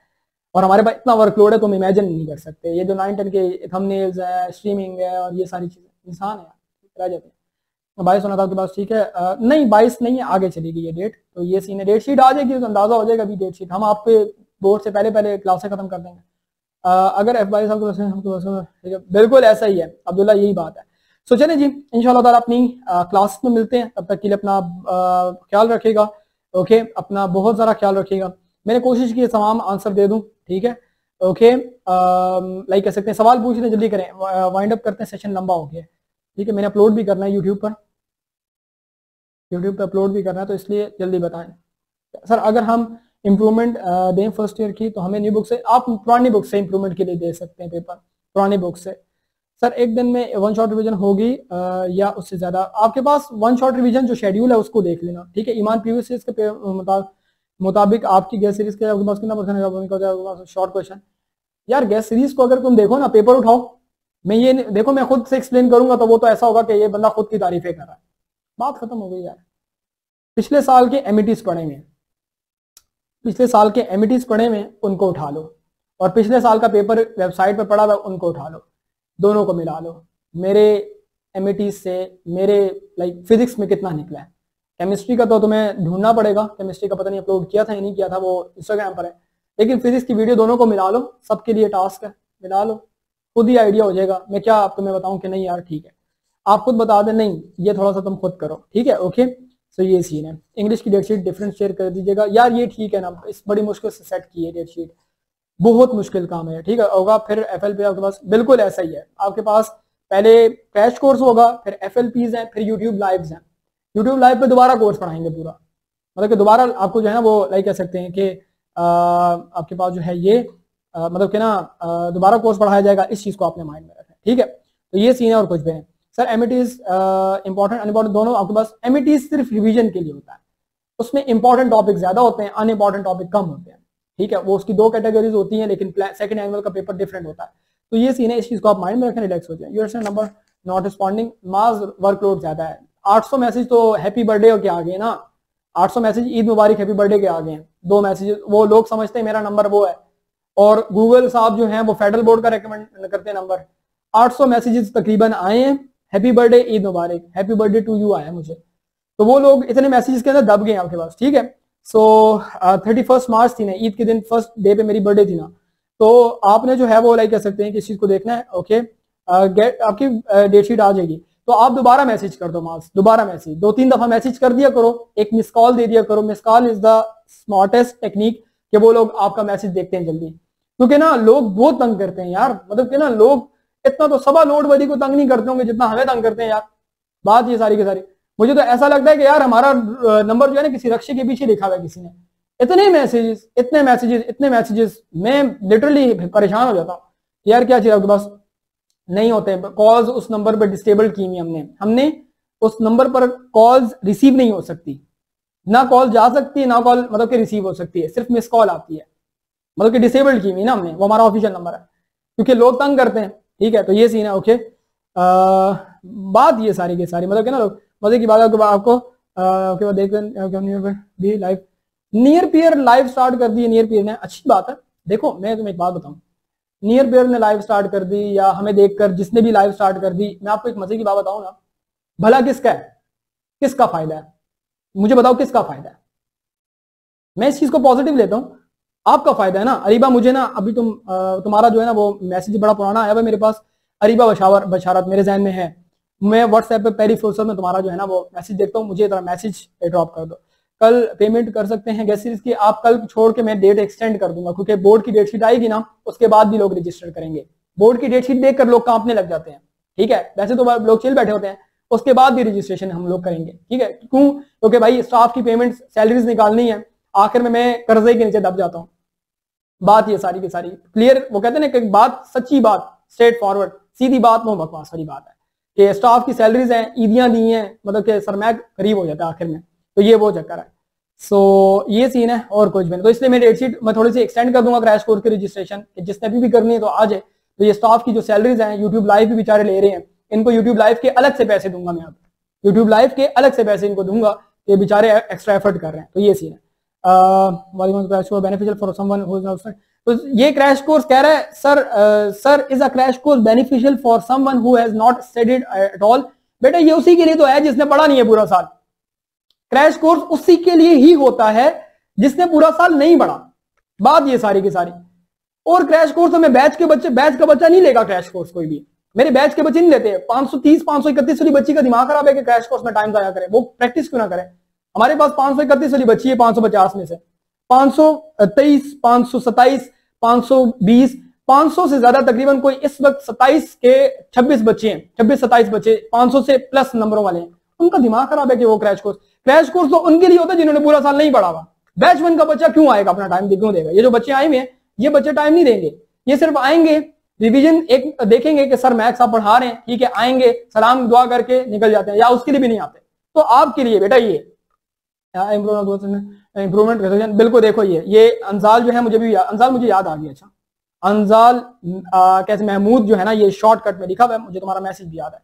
Speaker 1: और हमारे पास इतना वर्कलोड है तो हम इमेजिन नहीं कर सकते। ये जो 9-10 के थंबनेल्स है, स्ट्रीमिंग है, और ये सारी चीजें, इंसान है, रह जाते हैं। 22 होना था आपके पास, ठीक है। नहीं 22 नहीं है, आगे चली गई ये डेट, तो ये सीन है, डेट शीट आ जाएगी तो अंदाजा हो जाएगा। अभी डेट शीट हम आपके बोर्ड से पहले क्लासें खत्म कर देंगे। अगर F22 आपके बिल्कुल ऐसा ही है अब्दुल्ला, यही बात है। सो चलें जी, इंशाल्लाह ताला अपनी क्लास में मिलते हैं, तब तक के लिए अपना ख्याल रखिएगा, ओके, अपना बहुत ज़्यादा ख्याल रखिएगा। मैंने कोशिश की तमाम आंसर दे दूं, ठीक है। ओके, लाइक कह सकते हैं, सवाल पूछ रहे जल्दी करें, वाइंड अप करते हैं, सेशन लंबा हो गया। ठीक है, मैंने अपलोड भी करना है यूट्यूब पर अपलोड भी करना है, तो इसलिए जल्दी बताएं सर। अगर हम इम्प्रूवमेंट दें फर्स्ट ईयर की, तो हमें न्यू बुक से, आप पुरानी बुक से इम्प्रूवमेंट के लिए दे सकते हैं पेपर, पुरानी बुक से। सर एक दिन में वन शॉट रिवीजन होगी या उससे ज्यादा? आपके पास वन शॉट रिवीजन जो शेड्यूल है उसको देख लेना। ठीक है, ईमान प्रीवियस सीरीज के मुताबिक आपकी गैस सीरीज के आपके पास कितना परसेंट शॉर्ट क्वेश्चन? यार गैस सीरीज को अगर तुम देखो ना, पेपर उठाओ, मैं ये देखो, मैं खुद से एक्सप्लेन करूंगा तो वो तो ऐसा होगा कि ये बंदा खुद की तारीफें कर रहा है, बात खत्म हो गई यार। पिछले साल के एमिटीज पढ़े हुए, पिछले साल के एमिटीज पढ़े हुए उनको उठा लो, और पिछले साल का पेपर वेबसाइट पर पढ़ा हुआ उनको उठा लो, दोनों को मिला लो। मेरे एमिटीज से मेरे लाइक फिजिक्स में कितना निकला है, केमिस्ट्री का तो तुम्हें ढूंढना पड़ेगा, केमिस्ट्री का पता नहीं अपलोड किया था या नहीं किया था, वो इंस्टाग्राम पर है, लेकिन फिजिक्स की वीडियो दोनों को मिला लो, सबके लिए टास्क है, मिला लो, खुद ही आइडिया हो जाएगा। मैं क्या आप तुम्हें बताऊं कि नहीं यार ठीक है, आप खुद बता दें नहीं ये थोड़ा सा तुम खुद करो। ठीक है, ओके। सो ये सीन है। इंग्लिश की डेट शीट डिफरेंट शेयर कर दीजिएगा यार, ये ठीक है ना, इस बड़ी मुश्किल से सेट की है डेट शीट, बहुत मुश्किल काम है। ठीक है, होगा फिर FLP आपके पास, बिल्कुल ऐसा ही है, आपके पास पहले क्रैश कोर्स होगा, फिर FLPs हैं, फिर यूट्यूब लाइव्स हैं। यूट्यूब लाइव पे दोबारा कोर्स पढ़ाएंगे पूरा, मतलब कि दोबारा आपको जो है ना वो लाइक कह सकते हैं कि आपके पास जो है ये मतलब कि ना दोबारा कोर्स पढ़ाया जाएगा, इस चीज को आपने माइंड में रखना है। ठीक है, तो ये सीन है और कुछ भी नहीं। सर एमिटीज इंपॉर्टेंट अनइम्पॉर्टेंट दोनों आपके पास, एमिटीज सिर्फ रिवीजन के लिए होता है, उसमें इंपॉर्टेंट टॉपिक ज्यादा होते हैं, अनइम्पॉर्टेंट टॉपिक कम होते हैं। ठीक है, वो उसकी दो कैटेगरीज होती हैं, लेकिन सेकंड एनुअल का पेपर डिफरेंट होता है। तो ये सीन है, इस चीज को आप माइंड में रखें, रिलैक्स हो जाए। यूर नंबर नॉट रिस्पॉन्डिंग, मास वर्कलोड ज्यादा है, 800 मैसेज तो हैप्पी बर्थडे के आ गए ना, 800 मैसेज ईद मुबारक हैप्पी बर्थडे के आ गए हैं, 2 मैसेज, वो लोग समझते हैं मेरा नंबर वो है, और गूगल साहब जो हैं वो फेडरल बोर्ड का रेकमेंड करते हैं नंबर। 800 मैसेजेस तकरीबन आए हैं, हैप्पी बर्थडे ईद मुबारक, हैप्पी बर्थडे टू यू आया मुझे, तो वो लोग इतने मैसेजेस के अंदर दब गए आपके पास। ठीक है, सो 31 मार्च थी ना, ईद के दिन फर्स्ट डे पे मेरी बर्थडे थी ना, तो आपने जो है वो लाइक कह सकते हैं कि इस चीज को देखना है। ओके, आपकी डेट शीट आ जाएगी, तो आप दोबारा मैसेज कर दो, मार्क्स दोबारा मैसेज 2-3 दफा मैसेज कर दिया करो, एक मिस कॉल दे दिया करो। Miss call is the smartest technique कि वो लोग आपका मैसेज देखते हैं जल्दी, क्योंकि ना लोग बहुत तंग करते हैं यार, मतलब कि ना लोग इतना तो सवा नोटबंदी को तंग नहीं करते होंगे जितना हमें तंग करते हैं यार। बात ये सारी की सारी, मुझे तो ऐसा लगता है कि यार हमारा नंबर जो है ना किसी रक्षे के पीछे लिखा हुआ है किसी ने, इतने मैसेजेस इतने मैसेजेस इतने मैसेजेस, मैं लिटरली परेशान हो जाता हूँ यार, क्या चीज आपके पास नहीं होते। कॉल्स उस नंबर पर डिसेबल की हुई हमने उस नंबर पर कॉल्स रिसीव नहीं हो सकती, ना कॉल जा सकती है ना कॉल मतलब कि रिसीव हो सकती है, सिर्फ मिस कॉल आती है, मतलब कि डिसेबल्ड की हुई ना हमने, वो हमारा ऑफिशियल नंबर है, क्योंकि लोग तंग करते हैं। ठीक है, तो ये सीन है। ओके, बात ये सारी की सारी मतलब कि ना लोग मजे की बात है आपको के बाद देख भी लाइव नियर पियर लाइव स्टार्ट कर दी, नियर पियर ने, अच्छी बात है। देखो मैं तुम्हें एक बात बताऊं, नियर पियर ने लाइव स्टार्ट कर दी या हमें देखकर जिसने भी लाइव स्टार्ट कर दी, मैं आपको एक मजे की बात बताऊं ना, भला किसका है, किसका फायदा है, मुझे बताओ किसका फायदा है। मैं इस चीज को पॉजिटिव लेता हूं, आपका फायदा है ना। अरीबा मुझे ना अभी तुम्हारा जो है ना वो मैसेज बड़ा पुराना आया है मेरे पास, अरीबा बशारत मेरे जहन में है, मैं व्हाट्सएप पे पहली फुर्सत में तुम्हारा जो है ना वो मैसेज देखता हूँ, मुझे मैसेज ड्रॉप कर दो। कल पेमेंट कर सकते हैं गैस सीरीज की, आप कल छोड़ के मैं डेट एक्सटेंड कर दूंगा, क्योंकि बोर्ड की डेट शीट आएगी ना उसके बाद भी लोग रजिस्टर करेंगे, बोर्ड की डेट शीट देखकर लोग कांपने लग जाते हैं। ठीक है, वैसे तो लोग चिल बैठे होते हैं, उसके बाद भी रजिस्ट्रेशन हम लोग करेंगे। ठीक है, क्यों? क्योंकि भाई स्टाफ की पेमेंट सैलरीज निकालनी है, आखिर में मैं कर्जे के नीचे दब जाता हूँ। बात ये सारी की सारी क्लियर, वो कहते हैं ना कि बात सच्ची बात, स्ट्रेट फॉरवर्ड सीधी बात, नो बकवास वाली बात है कि स्टाफ की सैलरीज हैं, ईदियां दी हैं, मतलब कि सरमैक करीब हो जाता है आखिर में, तो ये वो चक्कर है। सो ये सीन है और कुछ भी नहीं, तो इसलिए मैं डेट शीट मैं थोड़ी सी एक्सटेंड कर दूंगा क्रैश कोर्स की रजिस्ट्रेशन, जिसने भी करनी है तो आ जाए। तो ये स्टाफ की जो सैलरीज हैं यूट्यूब लाइव भी बेचारे ले रहे हैं, इनको यूट्यूब लाइव के अलग से पैसे दूंगा मैं, अब यूट्यूब लाइव के अलग से पैसे इनको दूंगा, ये बेचारे एक्स्ट्रा एफर्ट कर रहे हैं। तो ये सीन है। Beneficial for someone who is outside, तो ये क्रैश कोर्स कह रहा है sir is a crash course beneficial for someone who has not studied at all. बेटा ये उसी के लिए तो है जिसने पढ़ा नहीं है पूरा साल, क्रैश कोर्स उसी के लिए ही होता है जिसने पूरा साल नहीं पढ़ा, बात ये सारी की सारी। और क्रैश कोर्स तो मैं बैच का बच्चा नहीं लेगा क्रैश कोर्स, कोई भी मेरे बैच के बच्चे नहीं लेते। 530 531 वाली बच्ची का दिमाग खराब है कि क्रैश कोर्स में टाइम जाया करे, वो प्रैक्टिस क्यों ना करे। हमारे पास 531 वाली बच्ची है 550 में से, 523 527 520, 500 से ज्यादा तकरीबन कोई इस वक्त 27 के 26 बच्चे हैं, 26-27 बच्चे 500 से प्लस नंबरों वाले हैं। उनका दिमाग खराब है कि वो क्रैश कोर्स तो उनके लिए होता है जिन्होंने पूरा साल नहीं पढ़ा हुआ। बैच 1 का बच्चा क्यों आएगा, अपना टाइम क्यों देगा? ये जो बच्चे आए हुए हैं ये बच्चे टाइम नहीं देंगे, ये सिर्फ आएंगे, रिवीजन एक देखेंगे कि सर मैथ्स आप पढ़ा रहे हैं, ठीक है, आएंगे, सलाम दुआ करके निकल जाते हैं, या उसके लिए भी नहीं आते। तो आपके लिए बेटा ये इम्प्रूवमेंट बिल्कुल देखो, ये अंजाल जो है मुझे भी अंजाल मुझे याद आ गया। अच्छा अंजाल कैसे महमूद जो है ना, ये शॉर्टकट में लिखा हुआ है, मुझे तुम्हारा मैसेज भी याद है।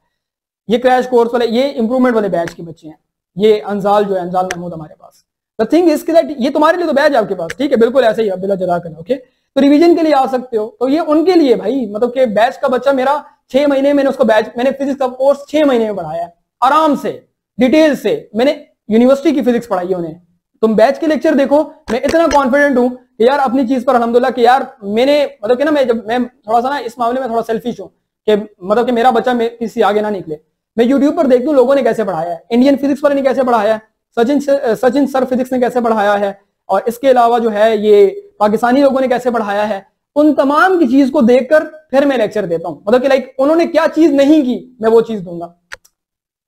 Speaker 1: ये क्रैश कोर्स वाले, ये इंप्रूवमेंट वाले बैच के बच्चे हैं, ये अंजाल जो है, अंजाल महमूद हमारे पास। द थिंग इज दैट ये तुम्हारे लिए तो बैच है आपके पास, ठीक है, बिल्कुल ऐसे ही बिला जदा करना, ओके। तो रिवीजन के लिए आ सकते हो, तो ये उनके लिए भाई, मतलब कि बैच का बच्चा मेरा 6 महीने मैंने उसको मैंने फिजिक्स का कोर्स 6 महीने में पढ़ाया है, आराम से डिटेल से, मैंने यूनिवर्सिटी की फिजिक्स पढ़ाई है उन्हें। तुम बैच के लेक्चर देखो, मैं इतना कॉन्फिडेंट हूं कि यार अपनी चीज पर अल्हम्दुलिल्लाह कि यार मैंने मतलब कि ना मैं थोड़ा सा ना इस मामले में थोड़ा सेल्फिश हूं कि मतलब कि मेरा बच्चा किसी आगे ना निकले। मैं यूट्यूब पर देखती हूँ लोगों ने कैसे पढ़ाया है, इंडियन फिजिक्स वाले ने कैसे पढ़ाया है, सचिन सर फिजिक्स ने कैसे पढ़ाया है, और इसके अलावा जो है ये पाकिस्तानी लोगों ने कैसे पढ़ाया है। उन तमाम की चीज को देखकर फिर मैं लेक्चर देता हूँ, मतलब कि लाइक उन्होंने क्या चीज नहीं की मैं वो चीज दूंगा,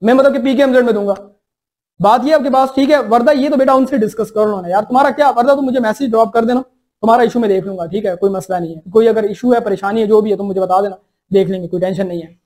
Speaker 1: मैं मतलब कि पीकेएमजेड में दूंगा। बात ये आपके पास, ठीक है वर्दा, ये तो बेटा उनसे डिस्कस कर लो ना यार, तुम्हारा क्या वर्दा, तो मुझे मैसेज ड्रॉप कर देना, तुम्हारा इशू मैं देख लूंगा, ठीक है, कोई मसला नहीं है। कोई अगर इशू है, परेशानी है, जो भी है, तो मुझे बता देना, देख लेंगे, कोई टेंशन नहीं है।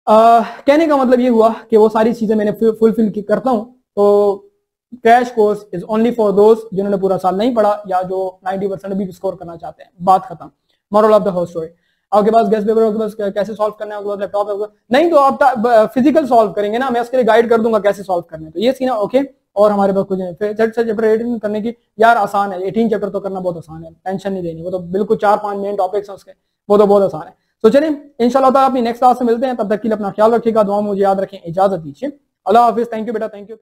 Speaker 1: कहने का मतलब ये हुआ कि वो सारी चीजें मैंने फुलफिल करता हूँ। तो crash course is only for दोस्त जिन्होंने पूरा साल नहीं पढ़ा या जो 90% भी स्कोर करना चाहते हैं, बात खत्म, moral of the whole story. आपके पास गेस्ट पेपर आपके पास कैसे सॉल्व करना है, लैपटॉप है, नहीं तो आप फिजिकल सॉल्व करेंगे ना, मैं उसके लिए गाइड कर दूंगा कैसे सॉल्व करना है, तो ये सीन है, ओके। और हमारे पास कुछ चैप्टर 18 करने की यार आसान है, 18 चैप्टर तो करना बहुत आसान है, टेंशन नहीं लेनी, वो तो बिल्कुल 4-5 मेन टॉपिक्स हैं उसके, वो तो बहुत आसान है। तो चलिए इंशाल्लाह ताला अपनी नेक्स्ट क्लास में मिलते हैं, तब तक के लिए अपना ख्याल रखिएगा, दुआ में मुझे याद रखें, इजाजत दीजिए, अल्लाह हाफिज, थैंक यू बेटा, थैंक यू।